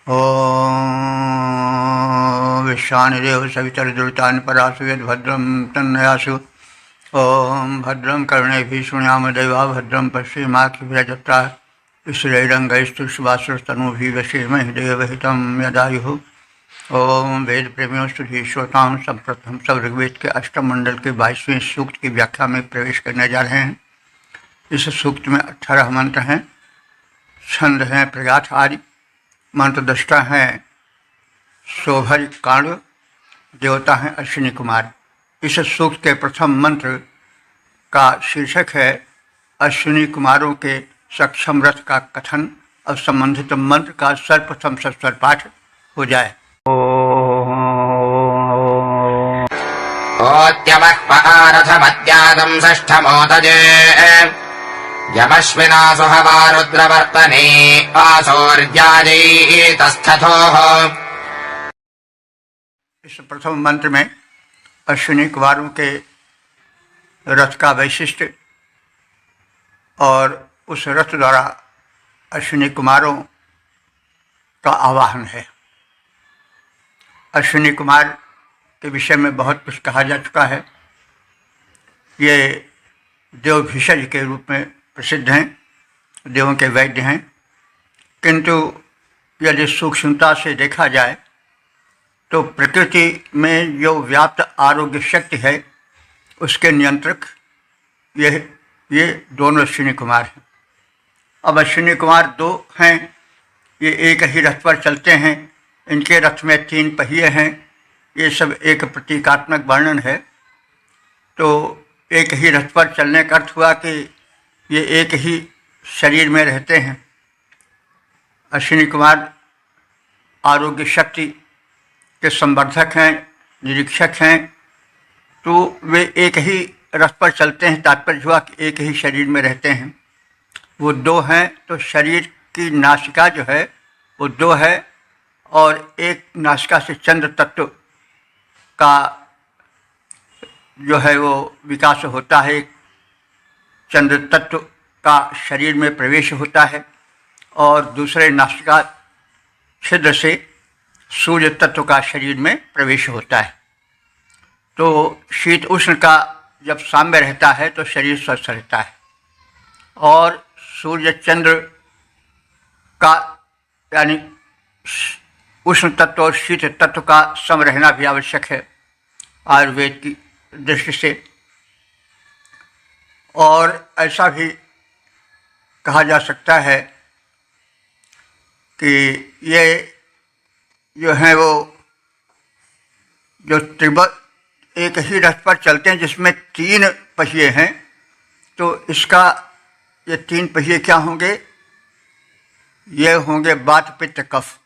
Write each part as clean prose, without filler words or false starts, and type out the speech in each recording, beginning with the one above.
ॐ विश्वानिदेव सवितर्दुरितानि परासु यद्भद्रं तन्नयासु। ॐ भद्रं कर्णेभिः शृणुयाम देवा भद्रं पश्येमाक्षभिर्यजत्राः स्थिरैरङ्गैस्तुष्टुवासुस्तनूभिः व्यसेमहि देवहितं यदायुः। ओम वेद प्रेमियों सुधी श्रोताओं, सर्वप्रथम सब ऋग्वेद के अष्टम मंडल के 22वें सूक्त की व्याख्या में प्रवेश करने जा रहे हैं। इस सूक्त में 18 मंत्र हैं, छंद हैं प्रयाथ आदि, मंत्र दृष्टा हैं शोभर कांड, देवता हैं अश्विनी कुमार। इस सूक्त के प्रथम मंत्र का शीर्षक है अश्विनी कुमारों के सक्षम रथ का कथन। अब संबंधित मंत्र का सर्वप्रथम सस्वर पाठ हो जाए। ओत्यवः पहारथमत्यागं षष्ठमोदजे यमश्विना सुहवारुद्रवर्तने आसौर्याजैतस्थथोः। इस प्रथम मंत्र में अश्विनी कुमारों के रथ का वैशिष्ट और उस रथ द्वारा अश्विनी कुमारों का आवाहन है। अश्विनी कुमार के विषय में बहुत कुछ कहा जा चुका है। ये देव भिषज के रूप में प्रसिद्ध हैं, देवों के वैद्य हैं, किंतु यदि सूक्ष्मता से देखा जाए तो प्रकृति में जो व्याप्त आरोग्य शक्ति है उसके नियंत्रक ये दोनों अश्विनी कुमार हैं। अब अश्विनी कुमार दो हैं, ये एक ही रथ पर चलते हैं, इनके रथ में 3 पहिए हैं। ये सब एक प्रतीकात्मक वर्णन है। तो एक ही रथ पर चलने का अर्थ हुआ कि ये एक ही शरीर में रहते हैं। अश्विनी कुमार आरोग्य शक्ति के संवर्धक हैं, निरीक्षक हैं, तो वे एक ही रथ पर चलते हैं। तात्पर्य हुआ कि एक ही शरीर में रहते हैं। वो 2 हैं तो शरीर की नासिका जो है वो 2 है, और एक नासिका से चंद्र तत्व का जो है वो विकास होता है, चंद्र तत्व का शरीर में प्रवेश होता है, और दूसरे नासिका छिद्र से सूर्य तत्व का शरीर में प्रवेश होता है। तो शीत उष्ण का जब साम्य रहता है तो शरीर स्वस्थ रहता है, और सूर्य चंद्र का यानी उष्ण तत्व और शीत तत्व का सम रहना भी आवश्यक है आयुर्वेद की दृष्टि से। और ऐसा भी कहा जा सकता है कि ये जो हैं वो जो एक ही रथ पर चलते हैं जिसमें 3 पहिए हैं, तो इसका ये 3 पहिए क्या होंगे? ये होंगे वात पित्त कफ।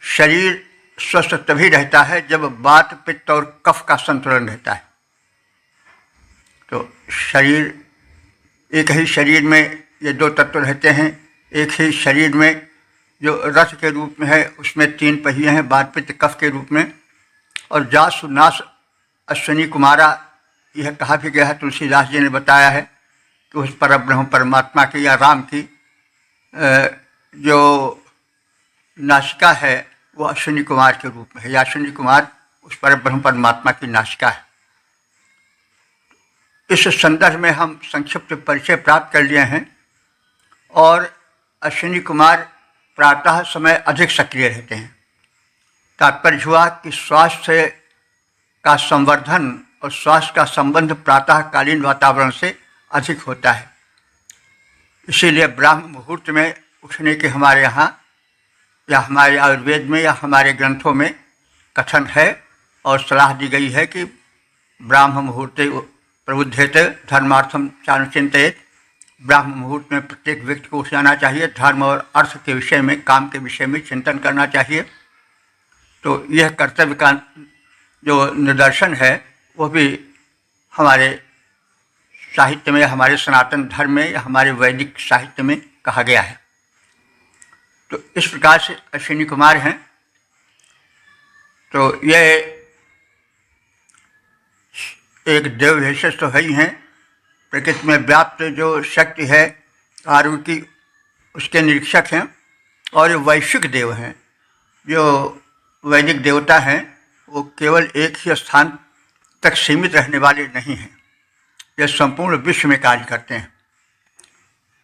शरीर स्वस्थ तभी रहता है जब वात पित्त और कफ का संतुलन रहता है। तो शरीर, एक ही शरीर में ये 2 तत्व रहते हैं। एक ही शरीर में जो रथ के रूप में है उसमें 3 पहिए हैं वात पित्त कफ के रूप में। और जासु नास अश्विनी कुमारा, यह कहा भी गया है, तुलसीदास जी ने बताया है कि उस परब्रह्म परमात्मा की या राम की जो नासिका है वो अश्विनी कुमार के रूप में है, या अश्विनी कुमार उस परब्रह्म परमात्मा की नासिका है। इस संदर्भ में हम संक्षिप्त परिचय प्राप्त कर लिए हैं। और अश्विनी कुमार प्रातः समय अधिक सक्रिय रहते हैं। तात्पर्य हुआ कि स्वास्थ्य का संवर्धन और स्वास्थ्य का संबंध प्रातःकालीन वातावरण से अधिक होता है। इसीलिए ब्राह्म मुहूर्त में उठने के हमारे यहाँ या हमारे आयुर्वेद में या हमारे ग्रंथों में कथन है और सलाह दी गई है कि ब्राह्म मुहूर्ते प्रबुद्धेत धर्मार्थम चानुचिंतयेत। ब्राह्म मुहूर्त में प्रत्येक व्यक्ति को उठ जाना चाहिए, धर्म और अर्थ के विषय में, काम के विषय में चिंतन करना चाहिए। तो यह कर्तव्य का जो निदर्शन है वो भी हमारे साहित्य में, हमारे सनातन धर्म में या हमारे वैदिक साहित्य में कहा गया है। तो इस प्रकार से अश्विनी कुमार हैं। तो ये एक देव विशेष तो है ही हैं, प्रकृति में व्याप्त जो शक्ति है आरोग्य की उसके निरीक्षक हैं और ये वैश्विक देव हैं। जो वैदिक देवता हैं वो केवल एक ही स्थान तक सीमित रहने वाले नहीं हैं, ये संपूर्ण विश्व में कार्य करते हैं।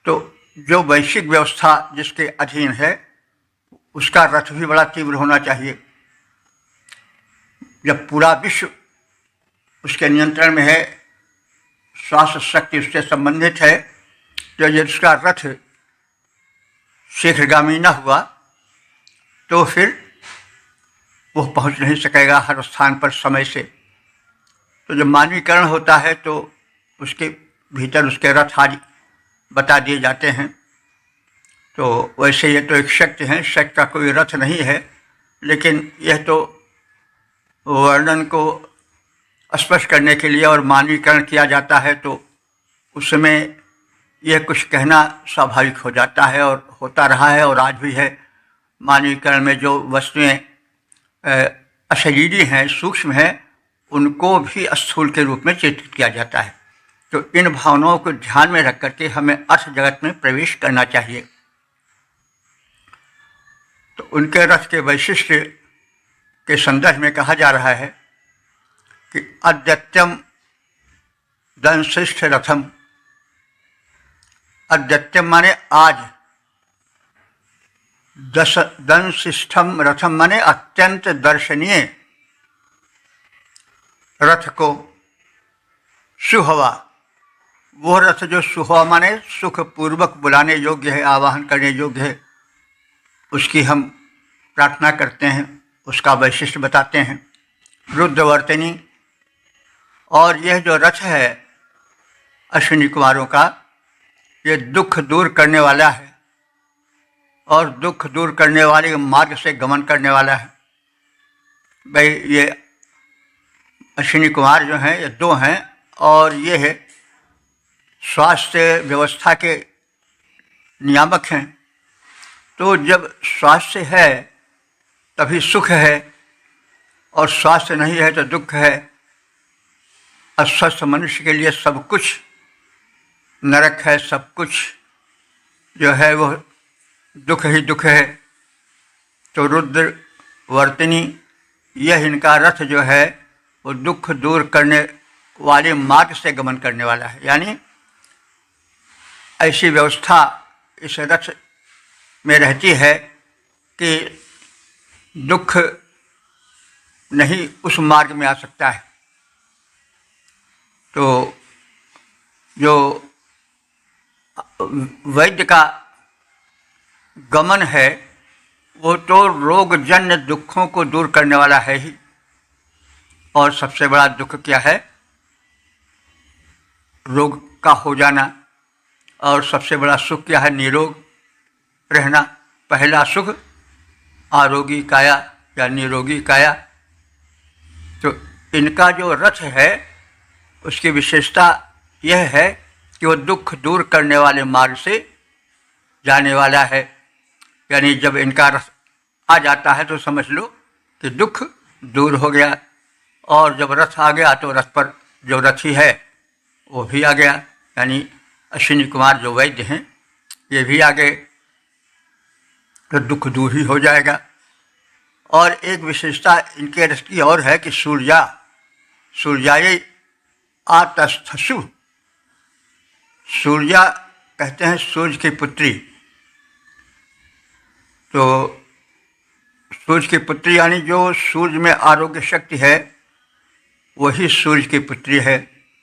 तो जो वैश्विक व्यवस्था जिसके अधीन है उसका रथ भी बड़ा तीव्र होना चाहिए। जब पूरा विश्व उसके नियंत्रण में है, स्वास्थ्य शक्ति उससे संबंधित है, तो यदि उसका रथ शीघ्रगामी न हुआ तो फिर वो पहुंच नहीं सकेगा हर स्थान पर समय से। तो जब मानवीकरण होता है तो उसके भीतर उसके रथ आदि बता दिए जाते हैं। तो वैसे ये तो एक शक्ति है, शक्ति का कोई रथ नहीं है, लेकिन यह तो वर्णन को स्पष्ट करने के लिए और मानवीकरण किया जाता है, तो उसमें यह कुछ कहना स्वाभाविक हो जाता है और होता रहा है और आज भी है। मानवीकरण में जो वस्तुएं अशरीरी हैं, सूक्ष्म हैं, उनको भी स्थूल के रूप में चित्रित किया जाता है। तो इन भावनाओं को ध्यान में रख करके हमें अर्थ जगत में प्रवेश करना चाहिए। तो उनके रथ के वैशिष्ट्य के संदर्भ में कहा जा रहा है कि अद्यत्यम दंशिष्ठ रथम। अद्यत्यम माने आज, दंशिष्ठम रथम माने अत्यंत दर्शनीय रथ को। सुहवा, वो रथ जो सुहवा माने सुखपूर्वक बुलाने योग्य है, आवाहन करने योग्य है, उसकी हम प्रार्थना करते हैं, उसका वैशिष्ट बताते हैं। रुद्रवर्तिनी, और यह जो रथ है अश्विनी कुमारों का, ये दुख दूर करने वाला है और दुख दूर करने वाले मार्ग से गमन करने वाला है। भाई ये अश्विनी कुमार जो हैं ये दो हैं और ये है स्वास्थ्य व्यवस्था के नियामक हैं। तो जब स्वास्थ्य है तभी सुख है और स्वास्थ्य नहीं है तो दुख है। अस्वस्थ मनुष्य के लिए सब कुछ नरक है, सब कुछ जो है वो दुख ही दुख है। तो रुद्र वर्तिनी, यह इनका रथ जो है वो दुख दूर करने वाले मार्ग से गमन करने वाला है। यानी ऐसी व्यवस्था इस रथ में रहती है कि दुख नहीं उस मार्ग में आ सकता है। तो जो वैद्य का गमन है वो तो रोगजन्य दुखों को दूर करने वाला है ही। और सबसे बड़ा दुख क्या है? रोग का हो जाना। और सबसे बड़ा सुख क्या है? निरोग रहना। पहला सुख आरोगी काया या निरोगी काया। तो इनका जो रथ है उसकी विशेषता यह है कि वो दुख दूर करने वाले मार्ग से जाने वाला है। यानी जब इनका रथ आ जाता है तो समझ लो कि दुख दूर हो गया। और जब रथ आ गया तो रथ पर जो रथी है वो भी आ गया, यानी अश्विनी कुमार जो वैद्य हैं ये भी आ गए, तो दुख दूर ही हो जाएगा। और एक विशेषता इनके रथ की और है कि सूर्याय आतस्थसु। सूर्या कहते हैं सूर्य की पुत्री। तो सूर्य की पुत्री यानी जो सूर्य में आरोग्य शक्ति है वही सूर्य की पुत्री है,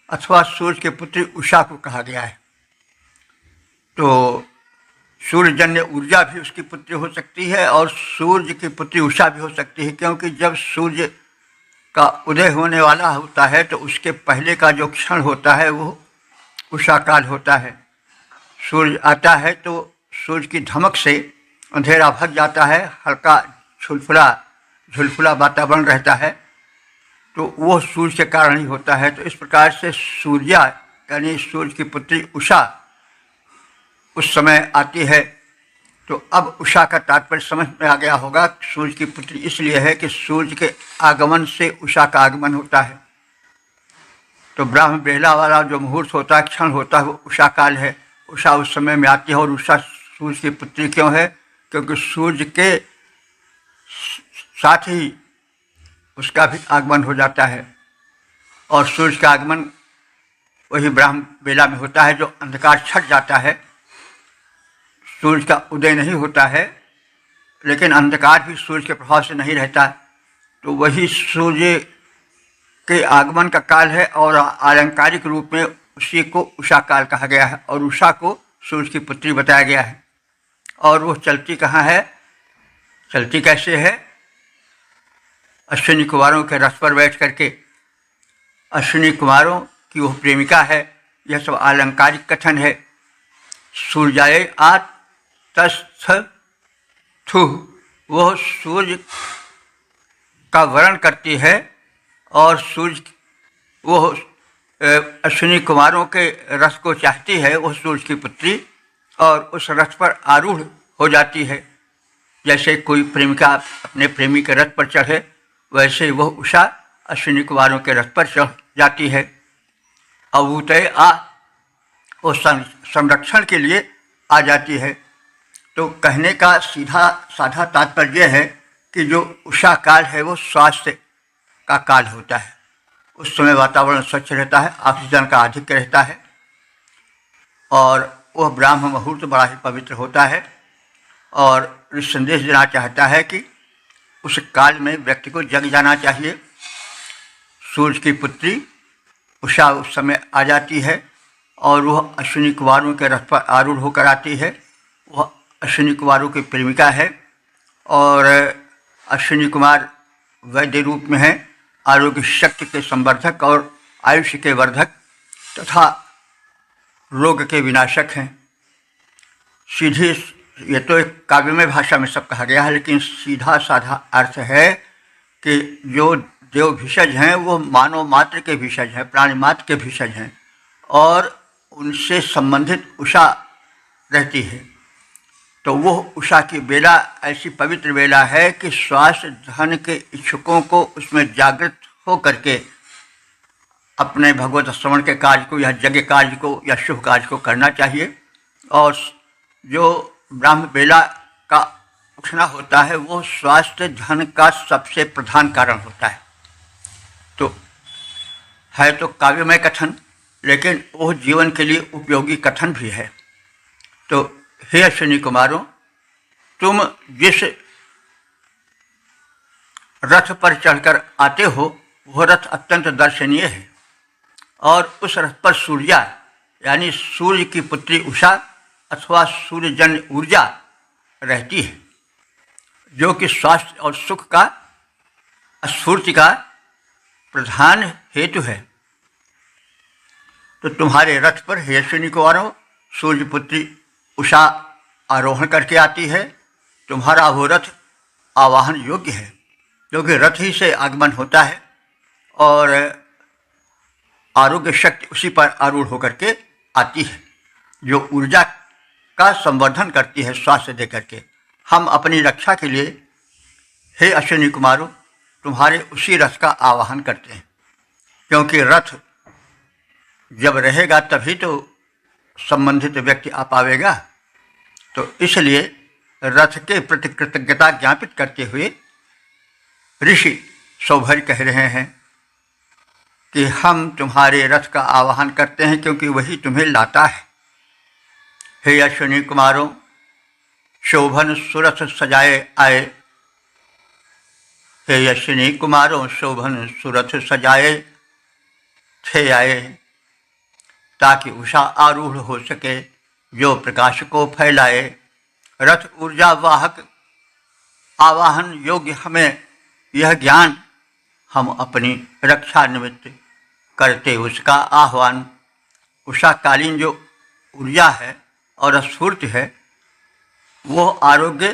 अथवा सूर्य की पुत्री उषा को कहा गया है। तो सूर्यजन्य ऊर्जा भी उसकी पुत्री हो सकती है और सूर्य की पुत्री उषा भी हो सकती है, क्योंकि जब सूर्य का उदय होने वाला होता है तो उसके पहले का जो क्षण होता है वो उषा काल होता है। सूर्य आता है तो सूर्य की धमक से अंधेरा भग जाता है, हल्का झुलफुला वातावरण रहता है, तो वो सूर्य के कारण ही होता है। तो इस प्रकार से सूर्या यानी सूर्य की पुत्री उषा उस समय आती है। तो अब उषा का तात्पर्य समझ में आ गया होगा। सूर्य की पुत्री इसलिए है कि सूर्य के आगमन से उषा का आगमन होता है। तो ब्राह्म बेला वाला जो मुहूर्त होता है, क्षण होता है, वो उषा काल है। उषा उस समय में आती है। और उषा सूर्य की पुत्री क्यों है? क्योंकि सूर्य के साथ ही उसका भी आगमन हो जाता है, और सूर्य का आगमन वही ब्राह्म बेला में होता है, जो अंधकार छट जाता है। सूर्य का उदय नहीं होता है, लेकिन अंधकार भी सूर्य के प्रभाव से नहीं रहता, तो वही सूर्य के आगमन का काल है, और आलंकारिक रूप में उसी को उषा काल कहा गया है, और उषा को सूर्य की पुत्री बताया गया है। और वो चलती कहाँ है, चलती कैसे है? अश्विनी कुमारों के रथ पर बैठ करके। अश्विनी कुमारों की वो प्रेमिका है, यह सब आलंकारिक कथन है। सूर्याय आतस्थु, वह सूर्य का वर्ण करती है, और सूर्य वो अश्विनी कुमारों के रथ को चाहती है, वो सूर्य की पुत्री, और उस रथ पर आरूढ़ हो जाती है। जैसे कोई प्रेमिका अपने प्रेमी के रथ पर चढ़े, वैसे वह उषा अश्विनी कुमारों के रथ पर चढ़ जाती है। अभूतय वो संरक्षण के लिए आ जाती है। तो कहने का सीधा साधा तात्पर्य है कि जो उषा काल है वो स्वास्थ्य का काल होता है। उस समय वातावरण स्वच्छ रहता है, ऑक्सीजन का अधिक रहता है, और वह ब्राह्म मुहूर्त बड़ा ही पवित्र होता है। और इस संदेश देना चाहता है कि उस काल में व्यक्ति को जग जाना चाहिए। सूर्य की पुत्री उषा उस समय आ जाती है, और वह अश्विनी कुमारों के रथ पर आरूढ़ होकर आती है। वह अश्विनी कुमारों की प्रेमिका है, और अश्विनी कुमार वैद्य रूप में है, आरोग्य शक्ति के संवर्धक और आयुष्य के वर्धक तथा रोग के विनाशक हैं। सीधी, ये तो एक काव्यमय भाषा में सब कहा गया है, लेकिन सीधा साधा अर्थ है कि जो देव भिषज हैं वो मानव मात्र के भिषज हैं, प्राणी मात्र के भिषज हैं, और उनसे संबंधित उषा रहती है। तो वो उषा की बेला ऐसी पवित्र बेला है कि स्वास्थ्य धन के इच्छुकों को उसमें जागृत हो करके अपने भगवत श्रवण के कार्य को या यज्ञ कार्य को या शुभ कार्य को करना चाहिए। और जो ब्राह्म बेला का उठना होता है वो स्वास्थ्य धन का सबसे प्रधान कारण होता है। तो है तो काव्यमय कथन, लेकिन वो जीवन के लिए उपयोगी कथन भी है। तो हे अश्विनी कुमारों, तुम जिस रथ पर चढ़कर आते हो वह रथ अत्यंत दर्शनीय है, और उस रथ पर सूर्या यानी सूर्य की पुत्री उषा अथवा सूर्यजन्य ऊर्जा रहती है, जो कि स्वास्थ्य और सुख का स्फूर्ति का प्रधान हेतु है। तो तुम्हारे रथ पर हे अश्विनी कुमारों सूर्य पुत्री उषा आरोहण करके आती है। तुम्हारा वो रथ आवाहन योग्य है, क्योंकि रथ ही से आगमन होता है, और आरोग्य शक्ति उसी पर आरूढ़ होकर के आती है, जो ऊर्जा का संवर्धन करती है स्वास्थ्य दे करके। हम अपनी रक्षा के लिए हे अश्विनी कुमारों तुम्हारे उसी रथ का आवाहन करते हैं, क्योंकि रथ जब रहेगा तभी तो संबंधित व्यक्ति आ पावेगा। तो इसलिए रथ के प्रति कृतज्ञता ज्ञापित करते हुए ऋषि सौभर्य कह रहे हैं कि हम तुम्हारे रथ का आवाहन करते हैं, क्योंकि वही तुम्हें लाता है। हे अश्विनी कुमारों, शोभन सुरथ सजाए आए। हे अश्विनी कुमारों, शोभन सुरथ सजाए थे आए, ताकि उषा आरूढ़ हो सके जो प्रकाश को फैलाए। रथ ऊर्जा वाहक आवाहन योग्य हमें यह ज्ञान, हम अपनी रक्षा निमित्त करते उसका आह्वान। उषाकालीन जो ऊर्जा है और स्फूर्ति है वो आरोग्य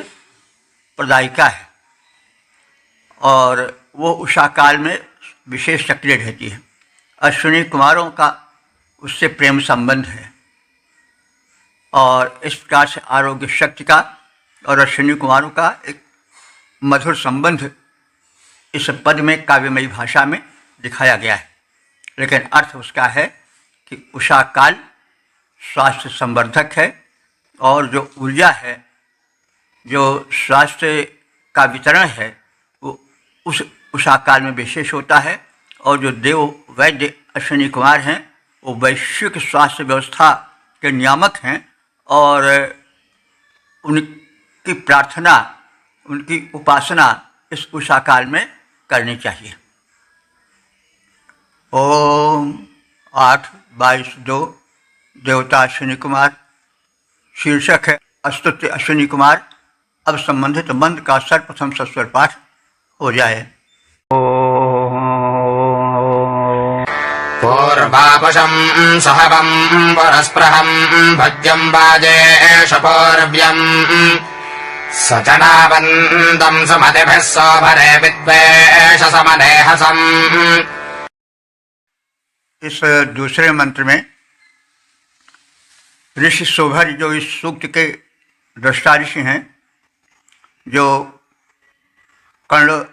प्रदायिका है, और वो उषा काल में विशेष सक्रिय रहती है। अश्विनी कुमारों का उससे प्रेम संबंध है, और इस प्रकार से आरोग्य शक्ति का और अश्विनी कुमारों का एक मधुर संबंध इस पद में काव्यमयी भाषा में दिखाया गया है। लेकिन अर्थ उसका है कि उषा काल स्वास्थ्य संवर्धक है, और जो ऊर्जा है जो स्वास्थ्य का वितरण है वो उस आकार में विशेष होता है, और जो देव वैद्य अश्विनी कुमार हैं वो वैश्विक स्वास्थ्य व्यवस्था के नियामक हैं, और उनकी प्रार्थना, उनकी उपासना इस उषा काल में करनी चाहिए। ओम 8/22/2 देवता अश्विनी कुमार, शीर्षक है स्तुति अश्विनी कुमार। अब संबंधित मंत्र का सर्वप्रथम सस्वर पाठ हो जाए। पूर्वापुषम् सहवम् पुरस्पृहम् भज्यम् वाजेषु पूर्व्यम् सचनावन्तम् सुमतिभिः सोभरे विद्वेषसमनेहसम्। इस दूसरे मंत्र में ऋषि शोभर, जो इस सूक्त के दृष्टा ऋषि हैं, जो कर्ण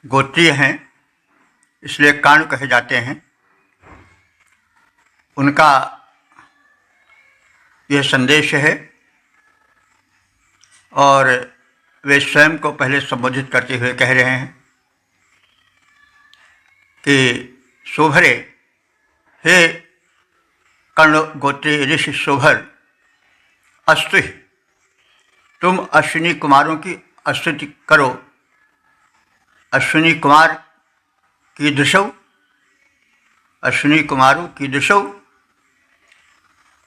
गोत्रीय हैं, इसलिए कर्ण कहे जाते हैं, उनका यह संदेश है। और वे स्वयं को पहले संबोधित करते हुए कह रहे हैं कि शोभरे, हे कर्ण गोत्रीय ऋषि शोभर, अस्तु, तुम अश्विनी कुमारों की स्तुति करो। अश्विनी कुमार की दृशौ, अश्विनी कुमारों की दृशौ।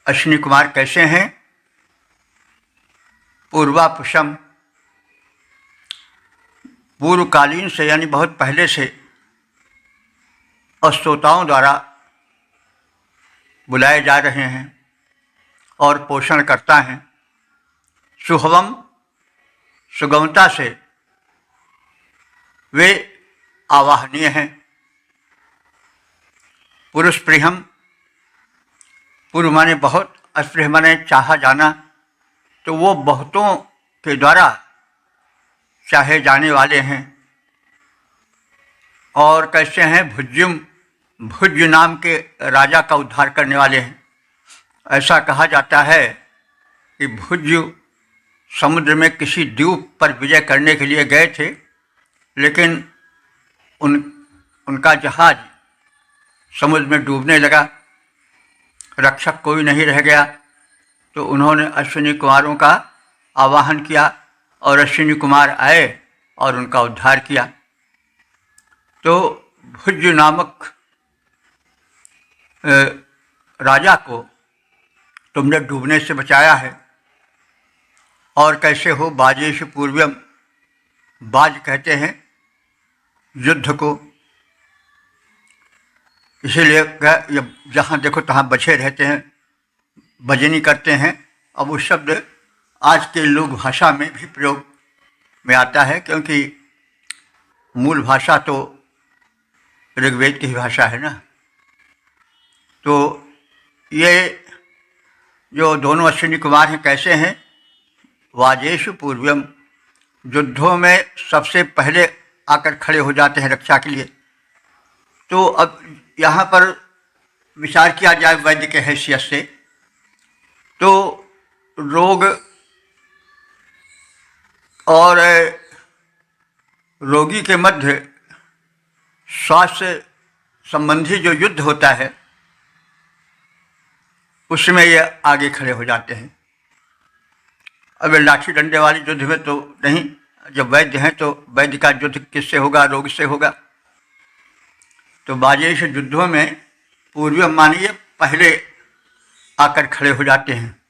अश्विनी कुमार कैसे हैं? पूर्वापुषम, पूर्वकालीन से यानी बहुत पहले से स्तोताओं द्वारा बुलाए जा रहे हैं और पोषण करता है। सुहवम, सुगमता से वे आवाहनीय हैं। पुरुषप्रियम, पूर्व माने बहुत, अस्पृह माने चाहा जाना, तो वो बहुतों के द्वारा चाहे जाने वाले हैं। और कैसे हैं? भुज्युम, भुज्य नाम के राजा का उद्धार करने वाले हैं। ऐसा कहा जाता है कि भुज्य समुद्र में किसी द्वीप पर विजय करने के लिए गए थे, लेकिन उनका जहाज समुद्र में डूबने लगा, रक्षक कोई नहीं रह गया, तो उन्होंने अश्विनी कुमारों का आवाहन किया और अश्विनी कुमार आए और उनका उद्धार किया। तो भुज्य नामक राजा को तुमने डूबने से बचाया है। और कैसे हो? बाजेषु पूर्वम, बाज कहते हैं युद्ध को, इसीलिए जहाँ देखो तहाँ बचे रहते हैं, बजनी करते हैं। अब वो शब्द आज के लोक भाषा में भी प्रयोग में आता है, क्योंकि मूल भाषा तो ऋग्वेद की ही भाषा है ना। तो ये जो दोनों अश्विनी कुमार हैं कैसे हैं? वाजेषु पूर्वम, युद्धों में सबसे पहले आकर खड़े हो जाते हैं रक्षा के लिए। तो अब यहाँ पर विचार किया जाए वैद्य के हैसियत से, तो रोग और रोगी के मध्य स्वास्थ्य संबंधी जो युद्ध होता है उसमें ये आगे खड़े हो जाते हैं। अब लाठी डंडे वाले युद्ध में तो नहीं, जब वैद्य हैं तो वैद्य का युद्ध किससे होगा? रोग से होगा। तो बाजेश युद्धों में पूर्व मानिए पहले आकर खड़े हो जाते हैं।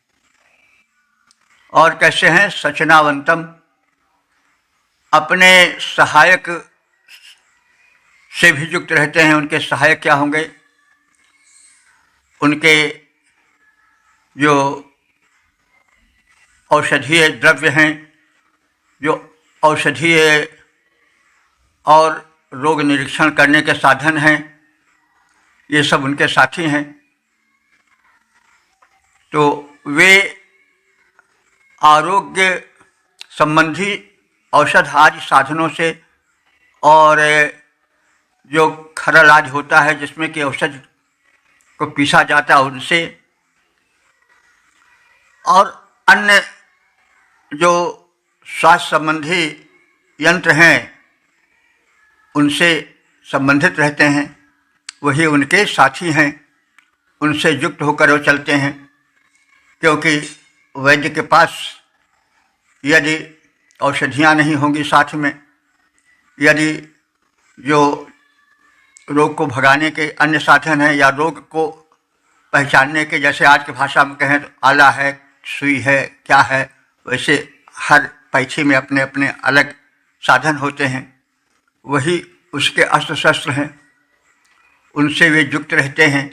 और कैसे हैं? सचनावंतम, अपने सहायक से भी युक्त रहते हैं। उनके सहायक क्या होंगे? उनके जो औषधीय द्रव्य हैं, जो औषधीय और रोग निरीक्षण करने के साधन हैं, ये सब उनके साथी हैं। तो वे आरोग्य संबंधी औषध आदि साधनों से और जो खरल आदि होता है जिसमें कि औषध को पीसा जाता है उनसे, और अन्य जो स्वास्थ्य संबंधी यंत्र हैं उनसे संबंधित रहते हैं, वही उनके साथी हैं, उनसे युक्त होकर वो चलते हैं। क्योंकि वैद्य के पास यदि औषधियाँ नहीं होंगी साथ में, यदि जो रोग को भगाने के अन्य साधन हैं या रोग को पहचानने के, जैसे आज की भाषा में कहें तो आला है, सुई है, क्या है, वैसे हर पैथी में अपने अपने अलग साधन होते हैं, वही उसके अस्त्र शस्त्र हैं, उनसे वे युक्त रहते हैं,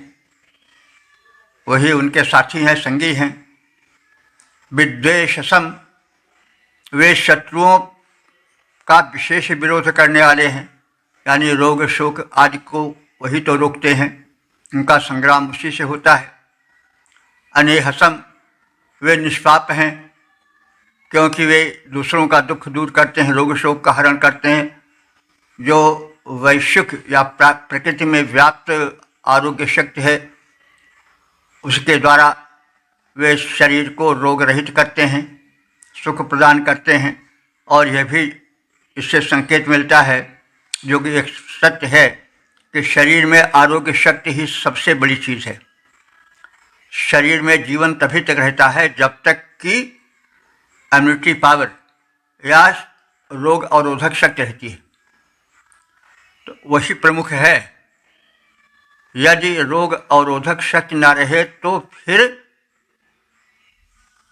वही उनके साथी हैं, संगी हैं। विद्वेषसम, वे शत्रुओं का विशेष विरोध करने वाले हैं, यानी रोग शोक आदि को वही तो रोकते हैं, उनका संग्राम उसी से होता है। अनेहसम, वे निष्पाप हैं, क्योंकि वे दूसरों का दुख दूर करते हैं, रोग शोक का हरण करते हैं। जो वैश्विक या प्रकृति में व्याप्त आरोग्य शक्ति है, उसके द्वारा वे शरीर को रोग रहित करते हैं, सुख प्रदान करते हैं। और यह भी इससे संकेत मिलता है, जो कि एक सत्य है, कि शरीर में आरोग्य शक्ति ही सबसे बड़ी चीज़ है। शरीर में जीवन तभी तक रहता है जब तक कि इम्यूनिटी पावर या रोग अवरोधक शक्ति रहती है, तो वही प्रमुख है। यदि रोग अवरोधक शक्ति ना रहे तो फिर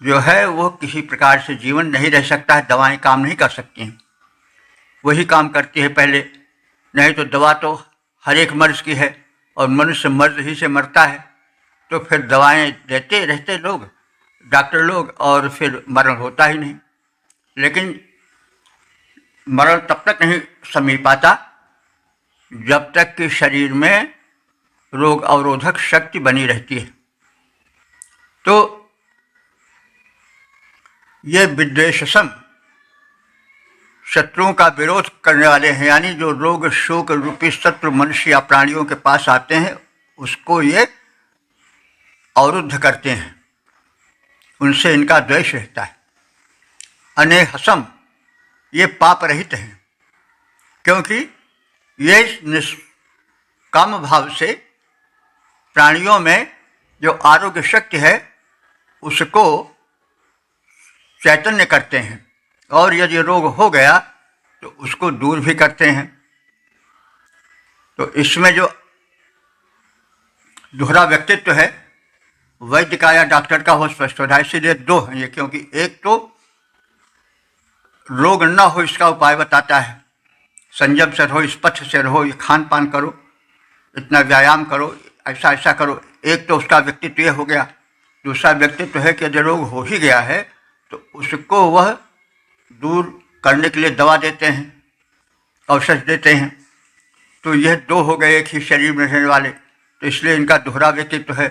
जो है वो किसी प्रकार से जीवन नहीं रह सकता है, दवाएं काम नहीं कर सकती हैं, वही काम करती है पहले। नहीं तो दवा तो हर एक मर्ज की है और मनुष्य मर्ज ही से मरता है, तो फिर दवाएं देते रहते लोग, डॉक्टर लोग, और फिर मरण होता ही नहीं। लेकिन मरण तब तक नहीं समीप आता जब तक कि शरीर में रोग अवरोधक शक्ति बनी रहती है। तो ये विद्वेषसम शत्रुओं का विरोध करने वाले हैं, यानी जो रोग शोक रूपी शत्रु मनुष्य या प्राणियों के पास आते हैं उसको ये अवरुद्ध करते हैं, उनसे इनका द्वेष रहता है। अनेहसम, ये पाप रहित हैं, क्योंकि ये निष्काम भाव से प्राणियों में जो आरोग्य शक्ति है उसको चैतन्य करते हैं, और यदि रोग हो गया तो उसको दूर भी करते हैं। तो इसमें जो दोहरा व्यक्तित्व है, वैद्य का या डॉक्टर का हो स्पष्ट होता है। इसीलिए दो हैं ये, क्योंकि एक तो रोग न हो इसका उपाय बताता है, संयम से रहो, इस पथ से रहो, ये खान पान करो, इतना व्यायाम करो, ऐसा ऐसा करो। एक तो उसका व्यक्तित्व ये हो गया। दूसरा व्यक्तित्व है कि यदि रोग हो ही गया है तो उसको वह दूर करने के लिए दवा देते हैं, औषध देते हैं। तो यह दो हो गए एक ही शरीर में रहने वाले, तो इसलिए इनका दोहरा व्यक्तित्व है।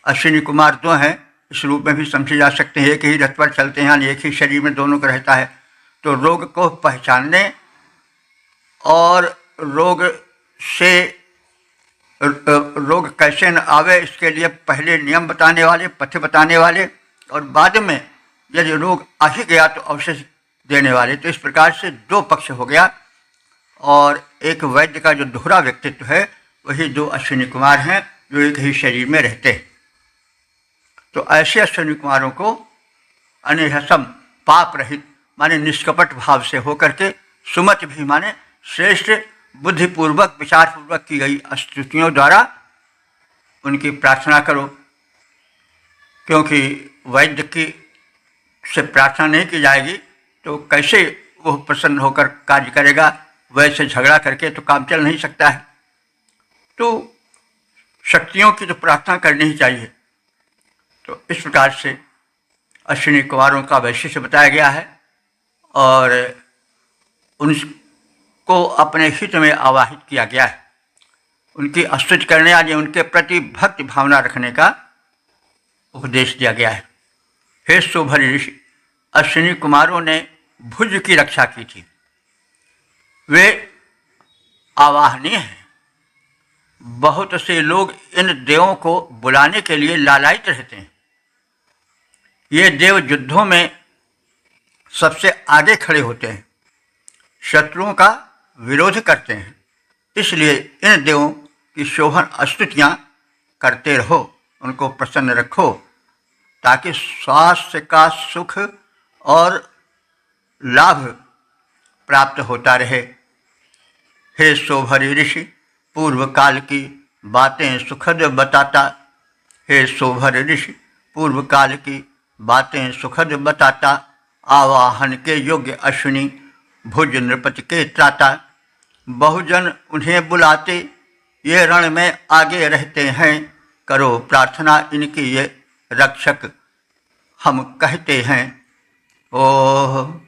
अश्विनी कुमार दो हैं, इस रूप में भी समझे जा सकते हैं, एक ही रथ पर चलते हैं, यानी एक ही शरीर में दोनों का रहता है। तो रोग को पहचानने और रोग से रोग कैसे न आवे इसके लिए पहले नियम बताने वाले, पथ्य बताने वाले, और बाद में यदि रोग आ ही गया तो औषधि देने वाले। तो इस प्रकार से दो पक्ष हो गया, और एक वैद्य का जो दोहरा व्यक्तित्व है वही दो अश्विनी कुमार हैं जो एक ही शरीर में रहते हैं। तो ऐसे अश्विनी कुमारों को अनेहसम, पाप रहित माने निष्कपट भाव से होकर के, सुमत भी माने श्रेष्ठ, बुद्धिपूर्वक विचारपूर्वक की गई स्तुतियों द्वारा उनकी प्रार्थना करो। क्योंकि वैद्य की से प्रार्थना नहीं की जाएगी तो कैसे वो प्रसन्न होकर कार्य करेगा, वैसे झगड़ा करके तो काम चल नहीं सकता है। तो शक्तियों की तो प्रार्थना करनी ही चाहिए। तो इस प्रकार से अश्विनी कुमारों का वैशिष्ट्य बताया गया है, और उनको अपने हित में आवाहित किया गया है। उनकी स्तुति करने यानी उनके प्रति भक्ति भावना रखने का उपदेश दिया गया है। हे शोभरी ऋषि, अश्विनी कुमारों ने भुज की रक्षा की थी, वे आवाहनीय हैं। बहुत से लोग इन देवों को बुलाने के लिए लालायित रहते हैं। ये देव युद्धों में सबसे आगे खड़े होते हैं, शत्रुओं का विरोध करते हैं। इसलिए इन देवों की शोभन स्तुतियाँ करते रहो, उनको प्रसन्न रखो, ताकि स्वास्थ्य का सुख और लाभ प्राप्त होता रहे। हे शोभरी ऋषि, पूर्व काल की बातें सुखद बताता। हे शोभर ऋषि, पूर्व काल की बातें सुखद बताता। आवाहन के योग्य अश्विनी, भुज नृपति के त्राता। बहुजन उन्हें बुलाते, ये रण में आगे रहते हैं। करो प्रार्थना इनकी, ये रक्षक हम कहते हैं। ओह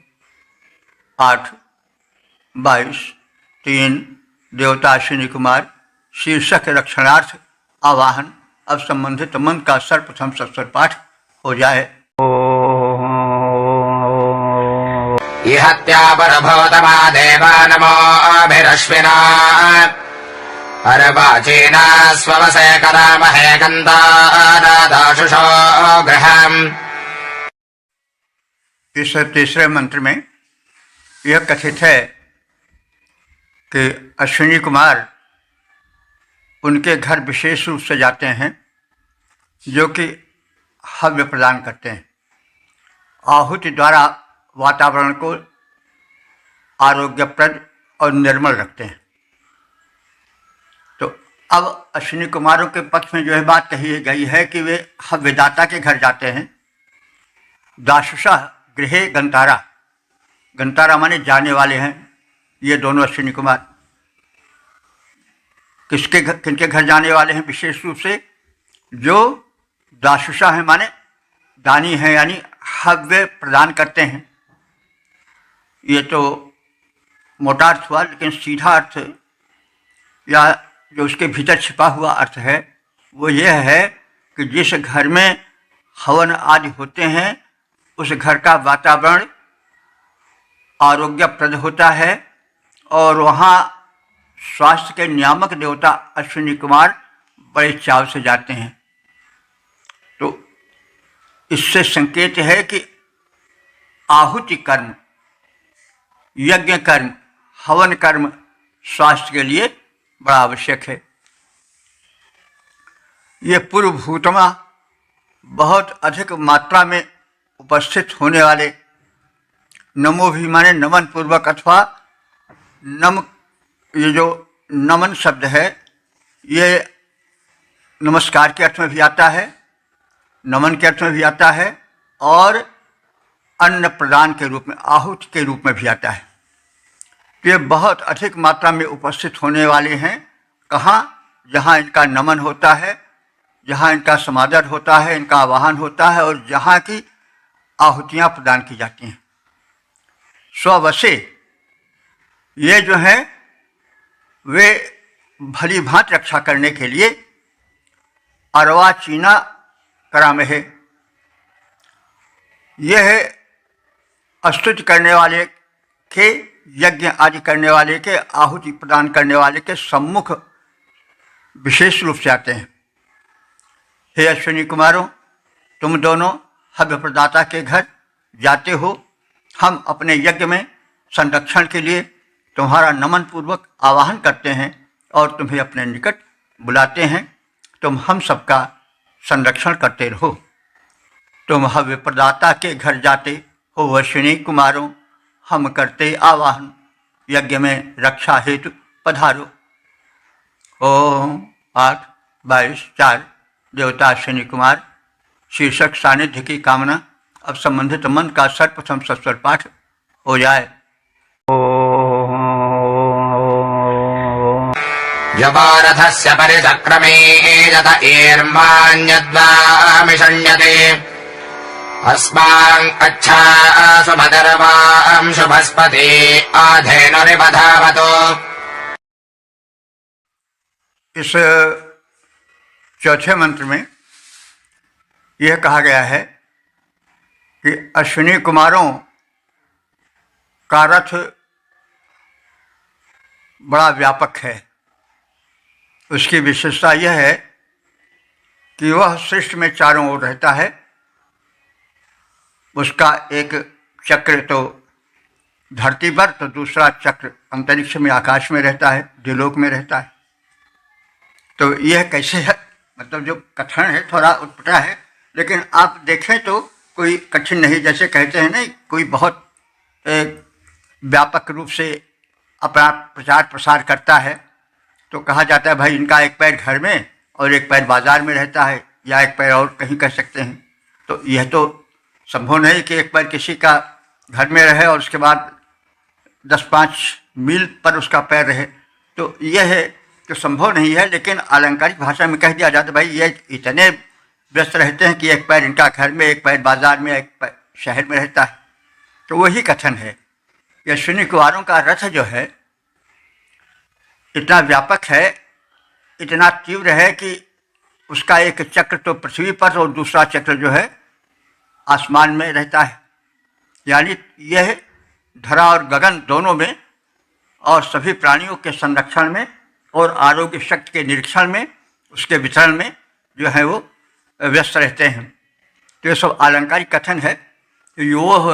8:22 देवता अश्विनी कुमार शीर्षक रक्षणार्थ आवाहन। अब संबंधित मंत्र का सर्वप्रथम सस्वर पाठ हो जाए। इहत्यापरभवतमा देवा नमोऽभिरश्विना अर्वाचीना स्ववसे करामहे गन्धानादाशुषो गृहम्। इस तीसरे मंत्र में यह कथित है कि अश्विनी कुमार उनके घर विशेष रूप से जाते हैं, जो कि हव्य प्रदान करते हैं, आहुति द्वारा वातावरण को आरोग्यप्रद और निर्मल रखते हैं। तो अब अश्विनी कुमारों के पक्ष में जो है बात कही गई है कि वे हव्यदाता के घर जाते हैं। दाशुषा गृहे गंतारा, गंतारा माने जाने वाले हैं ये दोनों अश्विनी कुमार। किनके घर जाने वाले हैं? विशेष रूप से जो दाशुषा है माने दानी है, यानी हव्य प्रदान करते हैं। ये तो मोटा अर्थ हुआ, लेकिन सीधा अर्थ या जो उसके भीतर छिपा हुआ अर्थ है वो यह है कि जिस घर में हवन आदि होते हैं उस घर का वातावरण आरोग्यप्रद होता है और वहाँ स्वास्थ्य के नियामक देवता अश्विनी कुमार बड़े चाव से जाते हैं। तो इससे संकेत है कि आहुति कर्म, यज्ञ कर्म, हवन कर्म स्वास्थ्य के लिए बड़ा आवश्यक है। ये पूर्वभूतमा बहुत अधिक मात्रा में उपस्थित होने वाले नमो भी माने नमन पूर्वक, अथवा नम, ये जो नमन शब्द है ये नमस्कार के अर्थ में भी आता है, नमन के अर्थ में भी आता है और अन्न प्रदान के रूप में, आहुति के रूप में भी आता है। तो ये बहुत अधिक मात्रा में उपस्थित होने वाले हैं। कहाँ? जहाँ इनका नमन होता है, जहाँ इनका समादर होता है, इनका आवाहन होता है और जहाँ की आहुतियाँ प्रदान की जाती हैं। स्ववसे ये जो है वे भली भांति रक्षा करने के लिए अर्वाचीना करामहे, यह है स्तुति करने वाले के, यज्ञ आदि करने वाले के, आहुति प्रदान करने वाले के सम्मुख विशेष रूप से आते हैं। हे अश्विनी कुमारों, तुम दोनों हव्य प्रदाता के घर जाते हो। हम अपने यज्ञ में संरक्षण के लिए तुम्हारा नमन पूर्वक आवाहन करते हैं और तुम्हें अपने निकट बुलाते हैं। तुम हम सबका संरक्षण करते रहो। तुम हव्य प्रदाता के घर जाते हो अश्विनी कुमारों, हम करते आवाहन, यज्ञ में रक्षा हेतु पधारो। ओम 8:22 देवता अश्विनी कुमार शीर्षक सानिध्य की कामना। अब संबंधित मंत्र का सर्वप्रथम सस्वर पाठ हो जाए। जपारथस्य परिचक्रमे यत एर्मान्यद्वामिषण्यते अस्मान् अच्छासु मदर्वां शुभस्पति आधेनुरिपधावतो। इस चौथे मंत्र में यह कहा गया है कि अश्विनी कुमारों का रथ बड़ा व्यापक है। उसकी विशेषता यह है कि वह सृष्टि में चारों ओर रहता है। उसका एक चक्र तो धरती पर, तो दूसरा चक्र अंतरिक्ष में, आकाश में रहता है, द्युलोक में रहता है। तो यह कैसे है, मतलब जो कथन है थोड़ा उटपटा है, लेकिन आप देखें तो कोई कठिन नहीं। जैसे कहते हैं ना, कोई बहुत व्यापक रूप से अपना प्रचार प्रसार करता है तो कहा जाता है भाई इनका एक पैर घर में और एक पैर बाजार में रहता है, या एक पैर और कहीं कह सकते हैं। तो यह तो संभव नहीं कि एक पैर किसी का घर में रहे और उसके बाद 10-5 मील पर उसका पैर रहे। तो यह है कि संभव नहीं है, लेकिन अलंकारिक भाषा में कह दिया जाता है भाई ये इतने व्यस्त रहते हैं कि एक पैर इनका घर में, एक पैर बाजार में, एक पैर शहर में रहता है। तो वही कथन है। अश्विनी कुमारों का रथ जो है इतना व्यापक है, इतना तीव्र है कि उसका एक चक्र तो पृथ्वी पर और दूसरा चक्र जो है आसमान में रहता है। यानी यह धरा और गगन दोनों में और सभी प्राणियों के संरक्षण में और आरोग्य शक्ति के निरीक्षण में, उसके वितरण में जो है वो व्यस्त रहते हैं। तो ये सब अलंकारिक कथन है। योह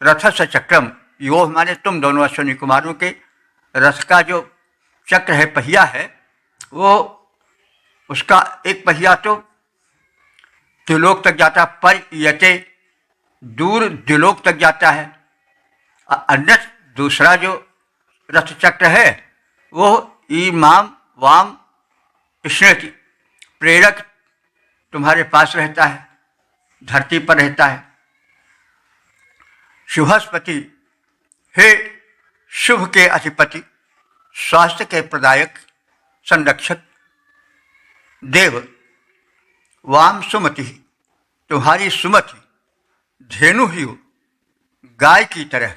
रथ से चक्रम, योह माने तुम दोनों अश्विनी कुमारों के रथ का जो चक्र है, पहिया है, वो उसका एक पहिया तो द्युलोक तक जाता है, पर यते दूर द्युलोक तक जाता है। अन्य दूसरा जो रथ चक्र है वो ईमाम वाम कृष्णति, प्रेरक तुम्हारे पास रहता है, धरती पर रहता है। शुभस्पति, हे शुभ के अधिपति, स्वास्थ्य के प्रदायक, संरक्षक देव। वाम सुमति, तुम्हारी सुमति धेनु ही हो, गाय की तरह।